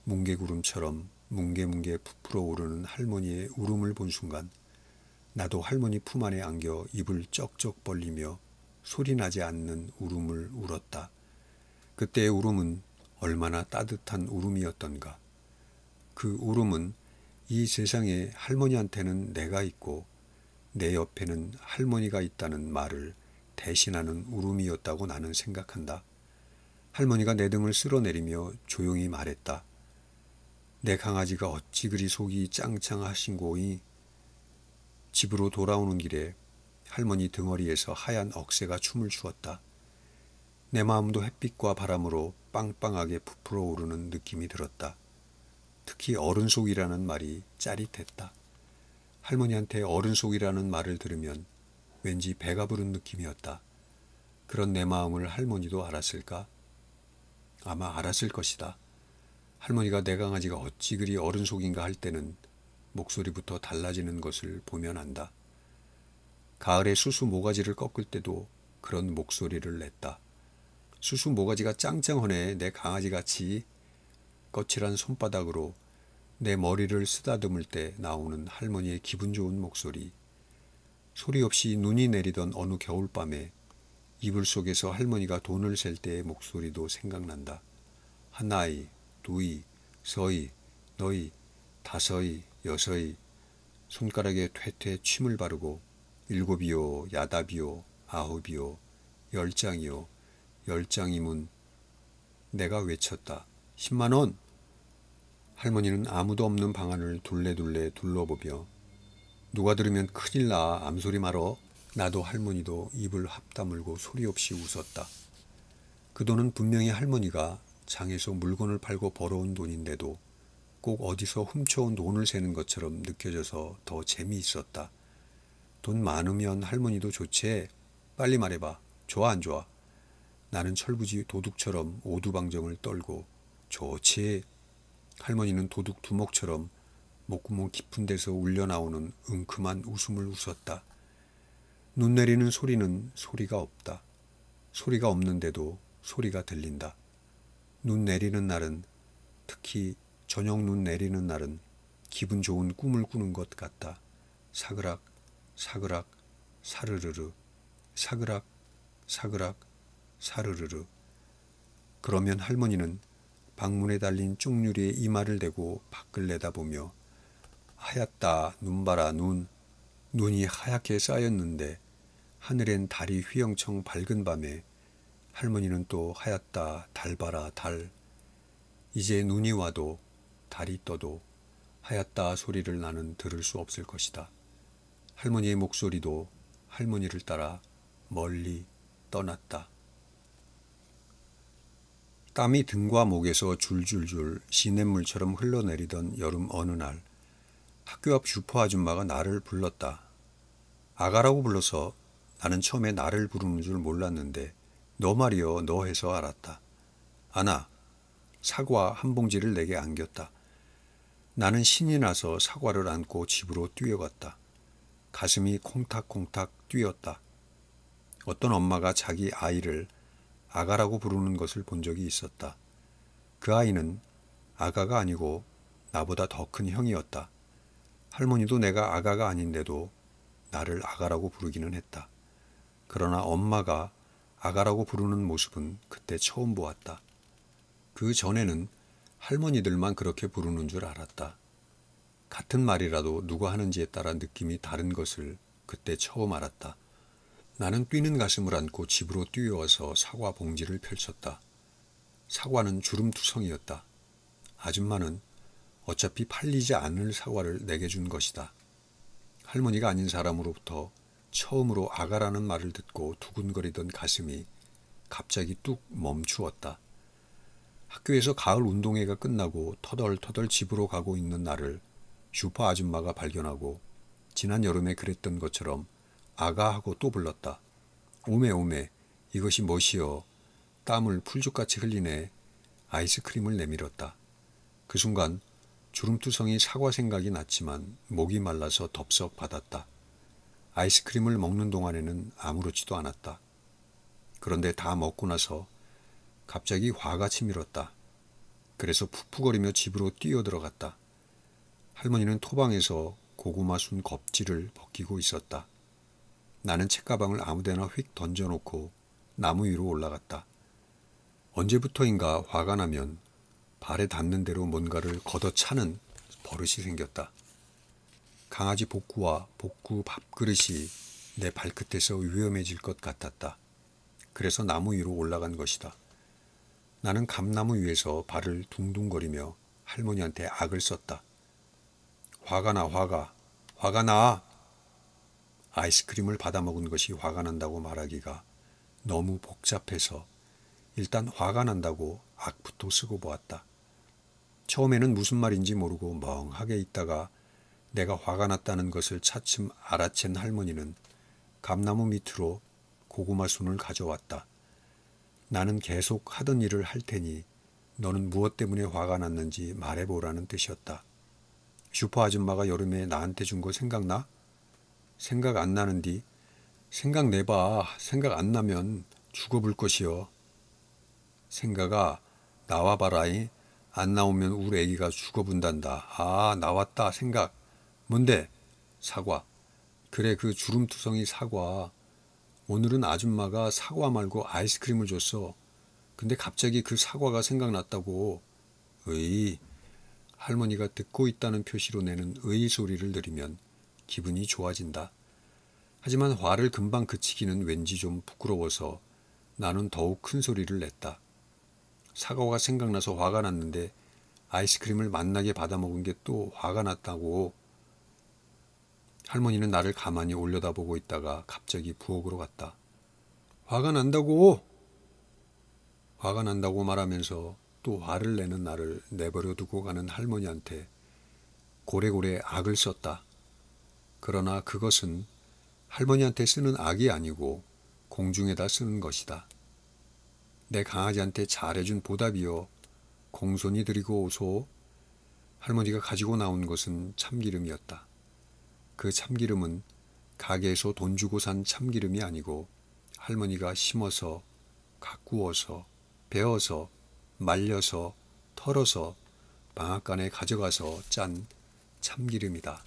뭉게구름처럼 뭉게뭉게 부풀어 오르는 할머니의 울음을 본 순간 나도 할머니 품 안에 안겨 입을 쩍쩍 벌리며 소리나지 않는 울음을 울었다. 그때의 울음은 얼마나 따뜻한 울음이었던가. 그 울음은 이 세상에 할머니한테는 내가 있고 내 옆에는 할머니가 있다는 말을 대신하는 울음이었다고 나는 생각한다. 할머니가 내 등을 쓸어내리며 조용히 말했다. 내 강아지가 어찌 그리 속이 짱짱하신고이. 집으로 돌아오는 길에 할머니 등허리에서 하얀 억새가 춤을 추었다. 내 마음도 햇빛과 바람으로 빵빵하게 부풀어 오르는 느낌이 들었다. 특히 어른 속이라는 말이 짜릿했다. 할머니한테 어른 속이라는 말을 들으면 왠지 배가 부른 느낌이었다. 그런 내 마음을 할머니도 알았을까? 아마 알았을 것이다. 할머니가 내 강아지가 어찌 그리 어른 속인가 할 때는 목소리부터 달라지는 것을 보면 안다. 가을에 수수 모가지를 꺾을 때도 그런 목소리를 냈다. 수수 모가지가 짱짱하네 내 강아지같이. 거칠한 손바닥으로 내 머리를 쓰다듬을 때 나오는 할머니의 기분 좋은 목소리. 소리 없이 눈이 내리던 어느 겨울밤에 이불 속에서 할머니가 돈을 셀 때의 목소리도 생각난다. 하나이, 두이, 서이, 너이, 다서이, 여서이. 손가락에 퇴퇴 침을 바르고 일곱이요, 야답이요, 아홉이요, 열장이요, 열장이문. 내가 외쳤다. 10만 원! 할머니는 아무도 없는 방 안을 둘레둘레 둘러보며 누가 들으면 큰일 나 암소리 말어. 나도 할머니도 입을 합 다물고 소리 없이 웃었다. 그 돈은 분명히 할머니가 장에서 물건을 팔고 벌어온 돈인데도 꼭 어디서 훔쳐온 돈을 세는 것처럼 느껴져서 더 재미있었다. 돈 많으면 할머니도 좋지. 빨리 말해봐. 좋아 안 좋아? 나는 철부지 도둑처럼 오두방정을 떨고 좋지. 할머니는 도둑 두목처럼 목구멍 깊은 데서 울려나오는 은큼한 웃음을 웃었다. 눈 내리는 소리는 소리가 없다. 소리가 없는데도 소리가 들린다. 눈 내리는 날은, 특히 저녁 눈 내리는 날은 기분 좋은 꿈을 꾸는 것 같다. 사그락 사그락 사르르르 사그락 사그락 사르르르. 그러면 할머니는 방문에 달린 쪽유리에 이마를 대고 밖을 내다보며 하얗다 눈 봐라 눈. 눈이 하얗게 쌓였는데 하늘엔 달이 휘영청 밝은 밤에 할머니는 또 하얗다 달 봐라 달. 이제 눈이 와도 달이 떠도 하얗다 소리를 나는 들을 수 없을 것이다. 할머니의 목소리도 할머니를 따라 멀리 떠났다. 땀이 등과 목에서 줄줄줄 시냇물처럼 흘러내리던 여름 어느 날 학교 앞 슈퍼 아줌마가 나를 불렀다. 아가라고 불러서 나는 처음에 나를 부르는 줄 몰랐는데 너 말이여 너 해서 알았다. 아나 사과 한 봉지를 내게 안겼다. 나는 신이 나서 사과를 안고 집으로 뛰어갔다. 가슴이 콩닥콩닥 뛰었다. 어떤 엄마가 자기 아이를 아가라고 부르는 것을 본 적이 있었다. 그 아이는 아가가 아니고 나보다 더 큰 형이었다. 할머니도 내가 아가가 아닌데도 나를 아가라고 부르기는 했다. 그러나 엄마가 아가라고 부르는 모습은 그때 처음 보았다. 그 전에는 할머니들만 그렇게 부르는 줄 알았다. 같은 말이라도 누가 하는지에 따라 느낌이 다른 것을 그때 처음 알았다. 나는 뛰는 가슴을 안고 집으로 뛰어와서 사과 봉지를 펼쳤다. 사과는 주름투성이었다. 아줌마는 어차피 팔리지 않을 사과를 내게 준 것이다. 할머니가 아닌 사람으로부터 처음으로 아가라는 말을 듣고 두근거리던 가슴이 갑자기 뚝 멈추었다. 학교에서 가을 운동회가 끝나고 터덜터덜 집으로 가고 있는 나를 슈퍼 아줌마가 발견하고 지난 여름에 그랬던 것처럼 아가하고 또 불렀다. 오메 오메 이것이 무엇이여. 땀을 풀죽같이 흘리네. 아이스크림을 내밀었다. 그 순간 주름투성이 사과 생각이 났지만 목이 말라서 덥석 받았다. 아이스크림을 먹는 동안에는 아무렇지도 않았다. 그런데 다 먹고 나서 갑자기 화가 치밀었다. 그래서 푹푹거리며 집으로 뛰어들어갔다. 할머니는 토방에서 고구마 순 껍질을 벗기고 있었다. 나는 책가방을 아무데나 휙 던져놓고 나무 위로 올라갔다. 언제부터인가 화가 나면 발에 닿는 대로 뭔가를 걷어차는 버릇이 생겼다. 강아지 복구와 복구 밥그릇이 내 발끝에서 위험해질 것 같았다. 그래서 나무 위로 올라간 것이다. 나는 감나무 위에서 발을 둥둥거리며 할머니한테 악을 썼다. 화가 나 화가 나. 아이스크림을 받아먹은 것이 화가 난다고 말하기가 너무 복잡해서 일단 화가 난다고 악부터 쓰고 보았다. 처음에는 무슨 말인지 모르고 멍하게 있다가 내가 화가 났다는 것을 차츰 알아챈 할머니는 감나무 밑으로 고구마 순을 가져왔다. 나는 계속 하던 일을 할 테니 너는 무엇 때문에 화가 났는지 말해보라는 뜻이었다. 슈퍼 아줌마가 여름에 나한테 준 거 생각나? 생각 안 나는디? 생각내봐. 생각 안 나면 죽어볼 것이여. 생각아 나와봐라이. 안 나오면 우리 애기가 죽어본단다. 아 나왔다 생각. 뭔데? 사과. 그래 그 주름투성이 사과. 오늘은 아줌마가 사과 말고 아이스크림을 줬어. 근데 갑자기 그 사과가 생각났다고. 으이. 할머니가 듣고 있다는 표시로 내는 으이 소리를 들으면 기분이 좋아진다. 하지만 화를 금방 그치기는 왠지 좀 부끄러워서 나는 더욱 큰 소리를 냈다. 사과가 생각나서 화가 났는데 아이스크림을 맛나게 받아먹은 게 또 화가 났다고. 할머니는 나를 가만히 올려다보고 있다가 갑자기 부엌으로 갔다. 화가 난다고! 화가 난다고 말하면서 또 화를 내는 나를 내버려 두고 가는 할머니한테 고래고래 악을 썼다. 그러나 그것은 할머니한테 쓰는 악이 아니고 공중에다 쓰는 것이다. 내 강아지한테 잘해준 보답이여. 공손히 드리고 오소. 할머니가 가지고 나온 것은 참기름이었다. 그 참기름은 가게에서 돈 주고 산 참기름이 아니고 할머니가 심어서 가꾸어서 베어서 말려서 털어서 방앗간에 가져가서 짠 참기름이다.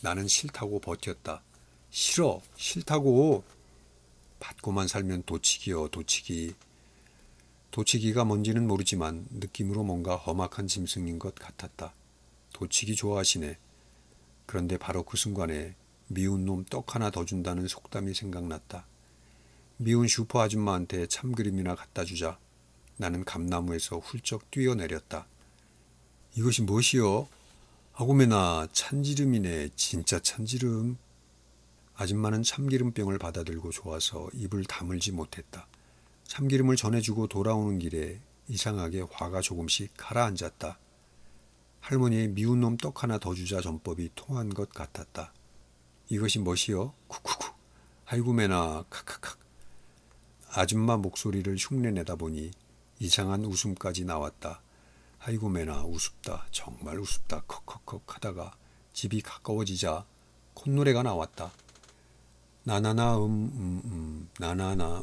나는 싫다고 버텼다. 싫다고. 받고만 살면 도치기여 도치기. 도치기가 뭔지는 모르지만 느낌으로 뭔가 험악한 짐승인 것 같았다. 도치기 좋아하시네. 그런데 바로 그 순간에 미운 놈 떡 하나 더 준다는 속담이 생각났다. 미운 슈퍼 아줌마한테 참그림이나 갖다 주자. 나는 감나무에서 훌쩍 뛰어내렸다. 이것이 무엇이요? 아고메나 참기름이네. 진짜 참기름. 아줌마는 참기름병을 받아들고 좋아서 입을 다물지 못했다. 참기름을 전해주고 돌아오는 길에 이상하게 화가 조금씩 가라앉았다. 할머니의 미운 놈 떡 하나 더 주자 전법이 통한 것 같았다. 이것이 무엇이요? 쿡쿡쿡. 아이고 매나 칵칵칵. 아줌마 목소리를 흉내내다 보니 이상한 웃음까지 나왔다. 아이고 매나 우습다. 정말 우습다. 컥컥컥 하다가 집이 가까워지자 콧노래가 나왔다. 나나나 나나나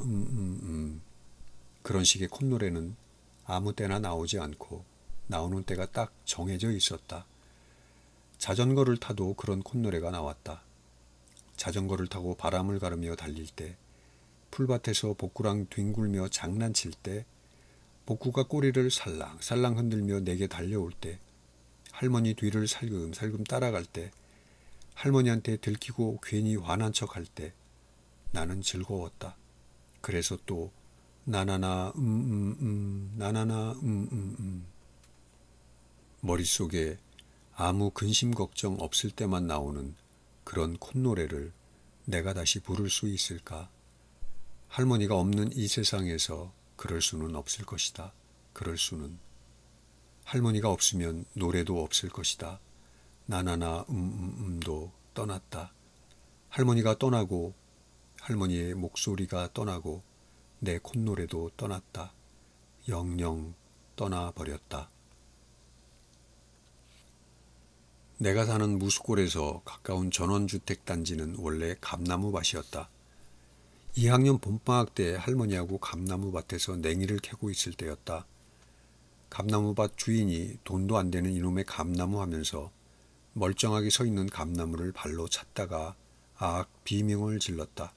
그런 식의 콧노래는 아무 때나 나오지 않고 나오는 때가 딱 정해져 있었다. 자전거를 타도 그런 콧노래가 나왔다. 자전거를 타고 바람을 가르며 달릴 때, 풀밭에서 복구랑 뒹굴며 장난칠 때, 복구가 꼬리를 살랑살랑 흔들며 내게 달려올 때, 할머니 뒤를 살금살금 따라갈 때, 할머니한테 들키고 괜히 화난 척할 때 나는 즐거웠다. 그래서 또 나나나 나나나 머릿속에 아무 근심 걱정 없을 때만 나오는 그런 콧노래를 내가 다시 부를 수 있을까? 할머니가 없는 이 세상에서 그럴 수는 없을 것이다. 그럴 수는. 할머니가 없으면 노래도 없을 것이다. 나나나 도 떠났다. 할머니가 떠나고 할머니의 목소리가 떠나고 내 콧노래도 떠났다. 영영 떠나버렸다. 내가 사는 무수골에서 가까운 전원주택단지는 원래 감나무밭이었다. 2학년 봄방학 때 할머니하고 감나무밭에서 냉이를 캐고 있을 때였다. 감나무밭 주인이 돈도 안 되는 이놈의 감나무 하면서 멀쩡하게 서 있는 감나무를 발로 찼다가 비명을 질렀다.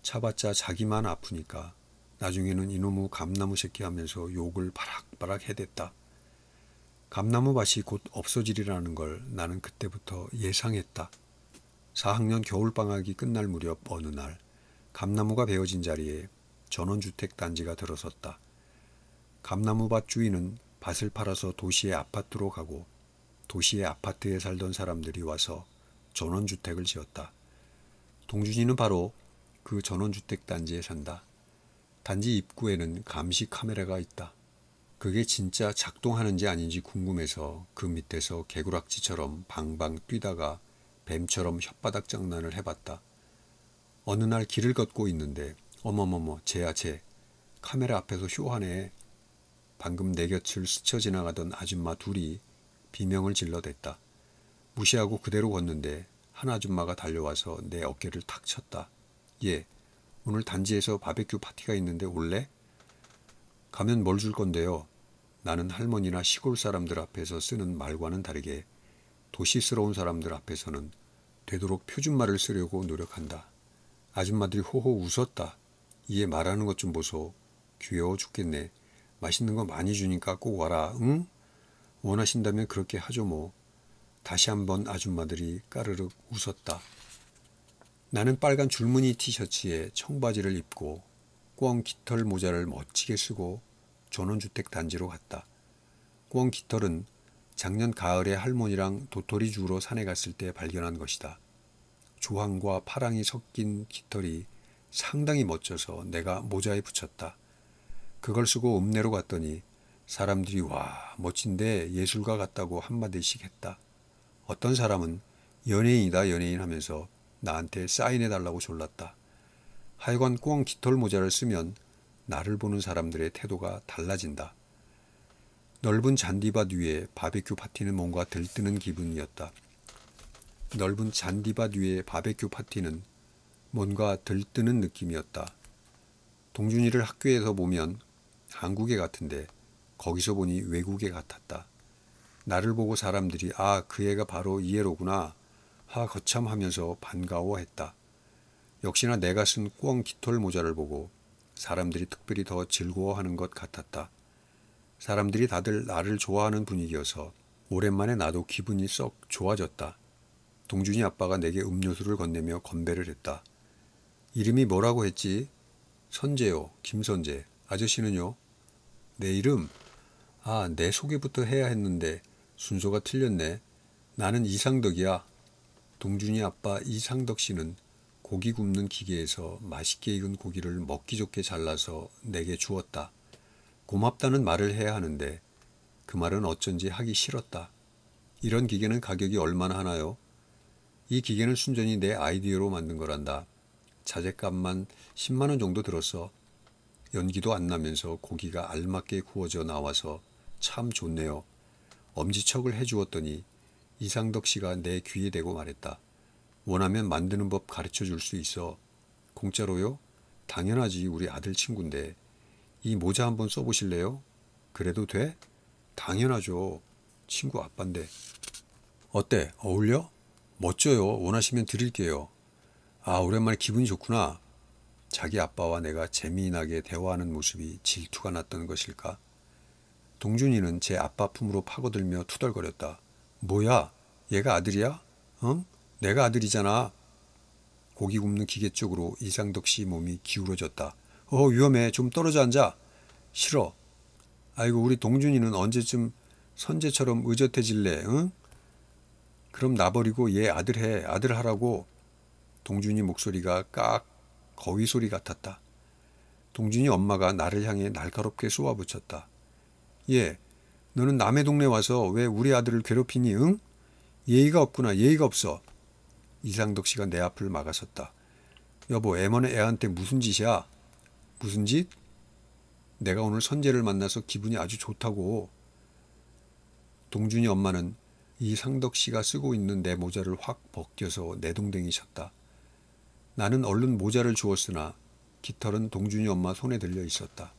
차봤자 자기만 아프니까 나중에는 이놈의 감나무 새끼 하면서 욕을 바락바락 해댔다. 감나무밭이 곧 없어지리라는 걸 나는 그때부터 예상했다. 4학년 겨울방학이 끝날 무렵 어느 날 감나무가 베어진 자리에 전원주택단지가 들어섰다. 감나무밭 주인은 밭을 팔아서 도시의 아파트로 가고 도시의 아파트에 살던 사람들이 와서 전원주택을 지었다. 동준이는 바로 그 전원주택 단지에 산다. 단지 입구에는 감시 카메라가 있다. 그게 진짜 작동하는지 아닌지 궁금해서 그 밑에서 개구락지처럼 방방 뛰다가 뱀처럼 혓바닥 장난을 해봤다. 어느 날 길을 걷고 있는데 어머머머 쟤야 쟤. 카메라 앞에서 쇼하네. 방금 내 곁을 스쳐 지나가던 아줌마 둘이 비명을 질러댔다. 무시하고 그대로 걷는데 한 아줌마가 달려와서 내 어깨를 탁 쳤다. 예, 오늘 단지에서 바베큐 파티가 있는데 올래? 가면 뭘 줄 건데요? 나는 할머니나 시골 사람들 앞에서 쓰는 말과는 다르게 도시스러운 사람들 앞에서는 되도록 표준말을 쓰려고 노력한다. 아줌마들이 호호 웃었다. 얘 말하는 것 좀 보소. 귀여워 죽겠네. 맛있는 거 많이 주니까 꼭 와라. 응? 원하신다면 그렇게 하죠 뭐. 다시 한번 아줌마들이 까르륵 웃었다. 나는 빨간 줄무늬 티셔츠에 청바지를 입고 꽝 깃털 모자를 멋지게 쓰고 전원주택 단지로 갔다. 꽝 깃털은 작년 가을에 할머니랑 도토리 주우러 산에 갔을 때 발견한 것이다. 주황과 파랑이 섞인 깃털이 상당히 멋져서 내가 모자에 붙였다. 그걸 쓰고 읍내로 갔더니 사람들이 와 멋진데 예술가 같다고 한마디씩 했다. 어떤 사람은 연예인이다 연예인 하면서 나한테 사인해달라고 졸랐다. 하여간 꽝 깃털 모자를 쓰면 나를 보는 사람들의 태도가 달라진다. 넓은 잔디밭 위에 바베큐 파티는 뭔가 들뜨는 기분이었다. 넓은 잔디밭 위에 바베큐 파티는 뭔가 들뜨는 느낌이었다. 동준이를 학교에서 보면 한국애 같은데 거기서 보니 외국애 같았다. 나를 보고 사람들이 그 애가 바로 이 애로구나 거참 하면서 반가워했다. 역시나 내가 쓴 꽝 깃털 모자를 보고 사람들이 특별히 더 즐거워하는 것 같았다. 사람들이 다들 나를 좋아하는 분위기여서 오랜만에 나도 기분이 썩 좋아졌다. 동준이 아빠가 내게 음료수를 건네며 건배를 했다. 이름이 뭐라고 했지? 선재요. 김선재. 아저씨는요? 내 이름? 내 소개부터 해야 했는데 순서가 틀렸네. 나는 이상덕이야. 동준이 아빠 이상덕 씨는 고기 굽는 기계에서 맛있게 익은 고기를 먹기 좋게 잘라서 내게 주었다. 고맙다는 말을 해야 하는데 그 말은 어쩐지 하기 싫었다. 이런 기계는 가격이 얼마나 하나요? 이 기계는 순전히 내 아이디어로 만든 거란다. 자재값만 10만 원 정도 들었어. 연기도 안 나면서 고기가 알맞게 구워져 나와서 참 좋네요. 엄지척을 해주었더니 이상덕 씨가 내 귀에 대고 말했다. 원하면 만드는 법 가르쳐 줄 수 있어. 공짜로요? 당연하지. 우리 아들 친구인데. 이 모자 한번 써보실래요? 그래도 돼? 당연하죠. 친구 아빠인데. 어때? 어울려? 멋져요. 원하시면 드릴게요. 오랜만에 기분이 좋구나. 자기 아빠와 내가 재미나게 대화하는 모습이 질투가 났던 것일까? 동준이는 제 아빠 품으로 파고들며 투덜거렸다. 뭐야? 얘가 아들이야? 응? 내가 아들이잖아. 고기 굽는 기계 쪽으로 이상덕 씨 몸이 기울어졌다. 위험해. 좀 떨어져 앉아. 싫어. 아이고 우리 동준이는 언제쯤 선재처럼 의젓해질래? 응? 그럼 나버리고 얘 아들 해. 아들 하라고. 동준이 목소리가 깍 거위 소리 같았다. 동준이 엄마가 나를 향해 날카롭게 쏘아붙였다. 얘, 너는 남의 동네 와서 왜 우리 아들을 괴롭히니? 응? 예의가 없구나. 예의가 없어. 이상덕 씨가 내 앞을 막아섰다. 여보, 애먼 애한테 무슨 짓이야? 무슨 짓? 내가 오늘 선재를 만나서 기분이 아주 좋다고. 동준이 엄마는 이상덕 씨가 쓰고 있는 내 모자를 확 벗겨서 내동댕이 쳤다. 나는 얼른 모자를 주었으나 깃털은 동준이 엄마 손에 들려 있었다.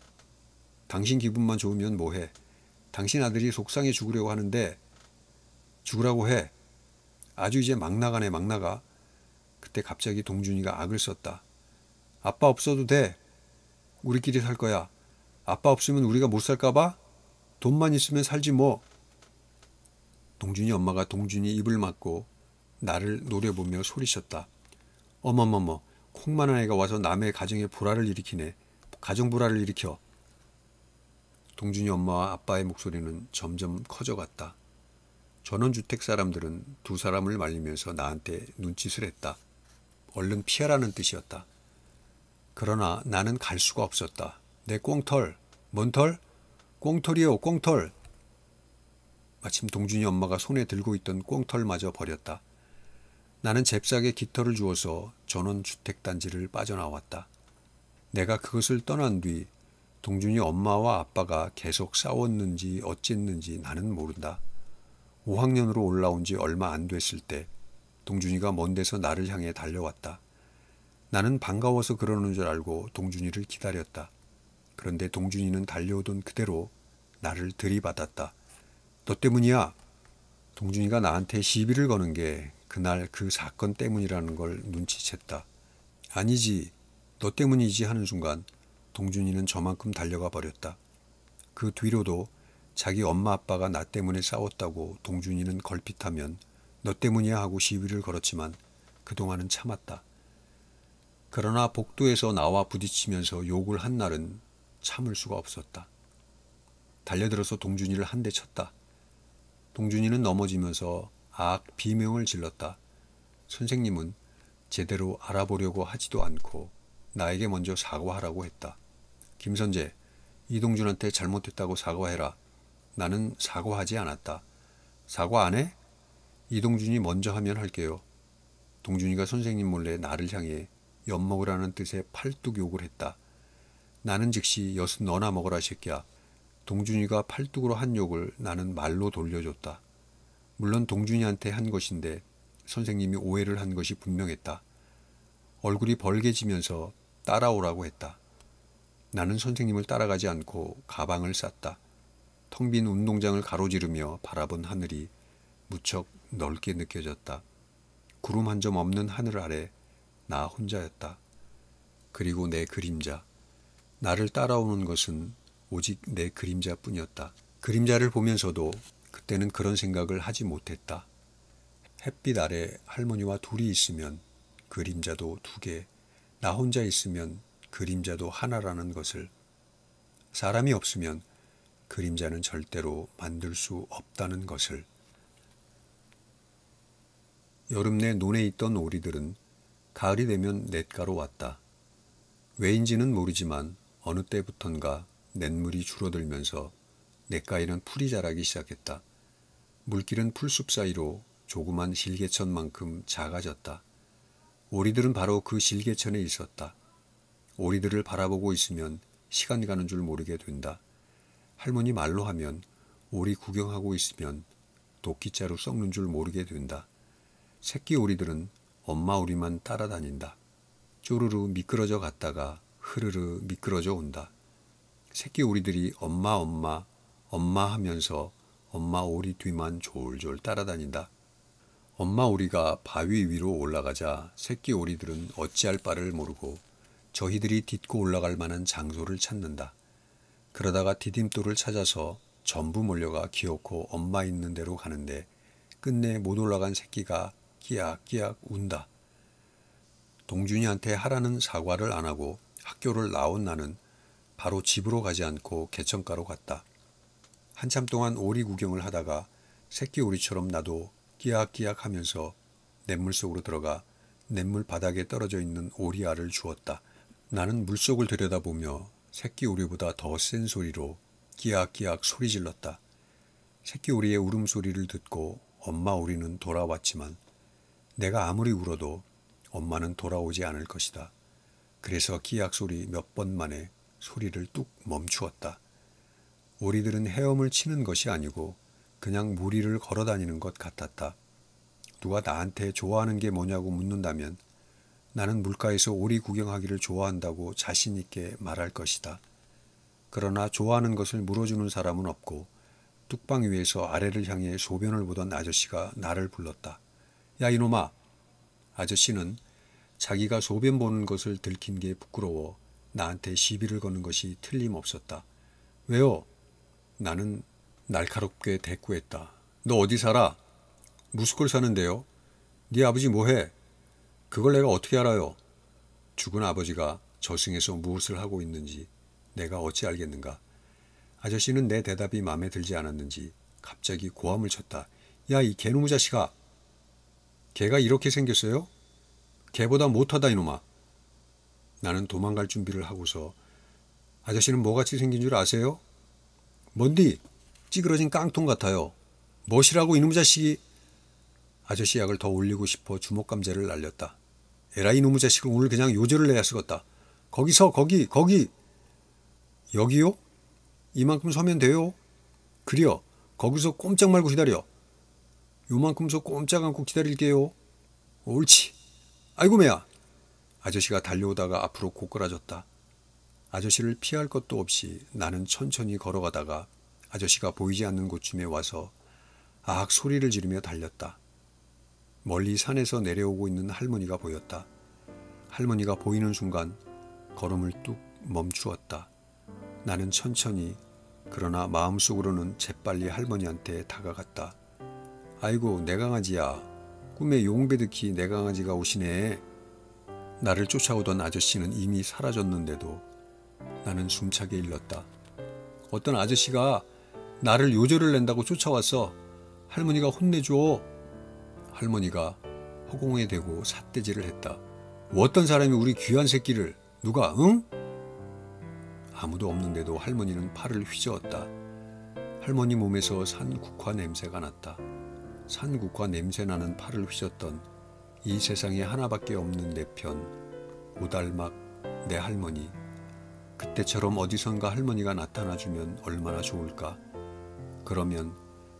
당신 기분만 좋으면 뭐해? 당신 아들이 속상해 죽으려고 하는데 죽으라고 해. 아주 이제 막 나가네 막 나가. 그때 갑자기 동준이가 악을 썼다. 아빠 없어도 돼. 우리끼리 살 거야. 아빠 없으면 우리가 못 살까 봐? 돈만 있으면 살지 뭐. 동준이 엄마가 동준이 입을 막고 나를 노려보며 소리쳤다. 어머머머, 콩만한 애가 와서 남의 가정에 불화를 일으키네. 가정 불화를 일으켜. 동준이 엄마와 아빠의 목소리는 점점 커져갔다. 전원주택 사람들은 두 사람을 말리면서 나한테 눈짓을 했다. 얼른 피하라는 뜻이었다. 그러나 나는 갈 수가 없었다. 내 꽁털. 뭔 털? 꽁털이요, 꽁털. 마침 동준이 엄마가 손에 들고 있던 꽁털마저 버렸다. 나는 잽싸게 깃털을 주어서 전원주택단지를 빠져나왔다. 내가 그것을 떠난 뒤 동준이 엄마와 아빠가 계속 싸웠는지 어쨌는지 나는 모른다. 5학년으로 올라온 지 얼마 안 됐을 때 동준이가 먼 데서 나를 향해 달려왔다. 나는 반가워서 그러는 줄 알고 동준이를 기다렸다. 그런데 동준이는 달려오던 그대로 나를 들이받았다. 너 때문이야. 동준이가 나한테 시비를 거는 게 그날 그 사건 때문이라는 걸 눈치챘다. 아니지, 너 때문이지 하는 순간 동준이는 저만큼 달려가 버렸다. 그 뒤로도 자기 엄마 아빠가 나 때문에 싸웠다고 동준이는 걸핏하면 너 때문이야 하고 시비를 걸었지만 그동안은 참았다. 그러나 복도에서 나와 부딪히면서 욕을 한 날은 참을 수가 없었다. 달려들어서 동준이를 한 대 쳤다. 동준이는 넘어지면서 비명을 질렀다. 선생님은 제대로 알아보려고 하지도 않고 나에게 먼저 사과하라고 했다. 김선재, 이동준한테 잘못했다고 사과해라. 나는 사과하지 않았다. 사과 안 해? 이동준이 먼저 하면 할게요. 동준이가 선생님 몰래 나를 향해 엿먹으라는 뜻의 팔뚝 욕을 했다. 나는 즉시 엿은 너나 먹어라 새끼야. 동준이가 팔뚝으로 한 욕을 나는 말로 돌려줬다. 물론 동준이한테 한 것인데 선생님이 오해를 한 것이 분명했다. 얼굴이 벌개지면서 따라오라고 했다. 나는 선생님을 따라가지 않고 가방을 쌌다. 텅 빈 운동장을 가로지르며 바라본 하늘이 무척 넓게 느껴졌다. 구름 한 점 없는 하늘 아래 나 혼자였다. 그리고 내 그림자. 나를 따라오는 것은 오직 내 그림자뿐이었다. 그림자를 보면서도 그때는 그런 생각을 하지 못했다. 햇빛 아래 할머니와 둘이 있으면 그림자도 두 개, 나 혼자 있으면 그림자도 하나라는 것을, 사람이 없으면 그림자는 절대로 만들 수 없다는 것을. 여름 내 논에 있던 오리들은 가을이 되면 냇가로 왔다. 왜인지는 모르지만 어느 때부턴가 냇물이 줄어들면서 냇가에는 풀이 자라기 시작했다. 물길은 풀숲 사이로 조그만 실개천만큼 작아졌다. 오리들은 바로 그 실개천에 있었다. 오리들을 바라보고 있으면 시간 가는 줄 모르게 된다. 할머니 말로 하면 오리 구경하고 있으면 도끼자루 썩는 줄 모르게 된다. 새끼 오리들은 엄마 오리만 따라다닌다. 쪼르르 미끄러져 갔다가 흐르르 미끄러져 온다. 새끼 오리들이 엄마 엄마 엄마 하면서 엄마 오리 뒤만 졸졸 따라다닌다. 엄마 오리가 바위 위로 올라가자 새끼 오리들은 어찌할 바를 모르고 저희들이 딛고 올라갈 만한 장소를 찾는다. 그러다가 디딤돌을 찾아서 전부 몰려가 기어코 엄마 있는 데로 가는데 끝내 못 올라간 새끼가 끼약끼약 운다. 동준이한테 하라는 사과를 안 하고 학교를 나온 나는 바로 집으로 가지 않고 개천가로 갔다. 한참 동안 오리 구경을 하다가 새끼 오리처럼 나도 끼약끼약 하면서 냇물 속으로 들어가 냇물 바닥에 떨어져 있는 오리 알을 주었다. 나는 물속을 들여다보며 새끼 오리보다 더 센 소리로 끼약끼약 소리 질렀다. 새끼 오리의 울음소리를 듣고 엄마 오리는 돌아왔지만 내가 아무리 울어도 엄마는 돌아오지 않을 것이다. 그래서 끼약 소리 몇 번 만에 소리를 뚝 멈추었다. 오리들은 헤엄을 치는 것이 아니고 그냥 무리를 걸어 다니는 것 같았다. 누가 나한테 좋아하는 게 뭐냐고 묻는다면 나는 물가에서 오리 구경하기를 좋아한다고 자신 있게 말할 것이다. 그러나 좋아하는 것을 물어주는 사람은 없고 뚝방 위에서 아래를 향해 소변을 보던 아저씨가 나를 불렀다. 야 이놈아! 아저씨는 자기가 소변 보는 것을 들킨 게 부끄러워 나한테 시비를 거는 것이 틀림없었다. 왜요? 나는 날카롭게 대꾸했다. 너 어디 살아? 무스골 사는데요. 네 아버지 뭐해? 그걸 내가 어떻게 알아요? 죽은 아버지가 저승에서 무엇을 하고 있는지 내가 어찌 알겠는가? 아저씨는 내 대답이 마음에 들지 않았는지 갑자기 고함을 쳤다. 야, 이 개놈의 자식아! 개가 이렇게 생겼어요? 개보다 못하다 이놈아. 나는 도망갈 준비를 하고서 아저씨는 뭐같이 생긴 줄 아세요? 뭔디? 찌그러진 깡통 같아요. 멋이라고 이놈의 자식이. 아저씨 약을 더 올리고 싶어 주먹감자를 날렸다. 에라 이놈의 자식을 오늘 그냥 요절을 내야 쓰겄다. 거기서 거기. 여기요? 이만큼 서면 돼요? 그려. 거기서 꼼짝 말고 기다려. 요만큼 서 꼼짝 않고 기다릴게요. 옳지. 아이고 매야. 아저씨가 달려오다가 앞으로 고꾸라졌다. 아저씨를 피할 것도 없이 나는 천천히 걸어가다가 아저씨가 보이지 않는 곳쯤에 와서 아악 소리를 지르며 달렸다. 멀리 산에서 내려오고 있는 할머니가 보였다. 할머니가 보이는 순간 걸음을 뚝 멈추었다. 나는 천천히 그러나 마음속으로는 재빨리 할머니한테 다가갔다. 아이고 내 강아지야. 꿈에 용배득히 내 강아지가 오시네. 나를 쫓아오던 아저씨는 이미 사라졌는데도 나는 숨차게 일렀다. 어떤 아저씨가 나를 요절을 낸다고 쫓아왔어. 할머니가 혼내줘. 할머니가 허공에 대고 삿대질을 했다. 어떤 사람이 우리 귀한 새끼를 누가 응? 아무도 없는데도 할머니는 팔을 휘저었다. 할머니 몸에서 산국화 냄새가 났다. 산국화 냄새나는 팔을 휘젓던 이 세상에 하나밖에 없는 내 편, 오달막 내 할머니. 그때처럼 어디선가 할머니가 나타나주면 얼마나 좋을까. 그러면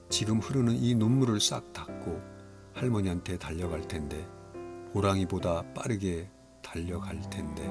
지금 흐르는 이 눈물을 싹 닦고 할머니한테 달려갈 텐데, 호랑이보다 빠르게 달려갈 텐데.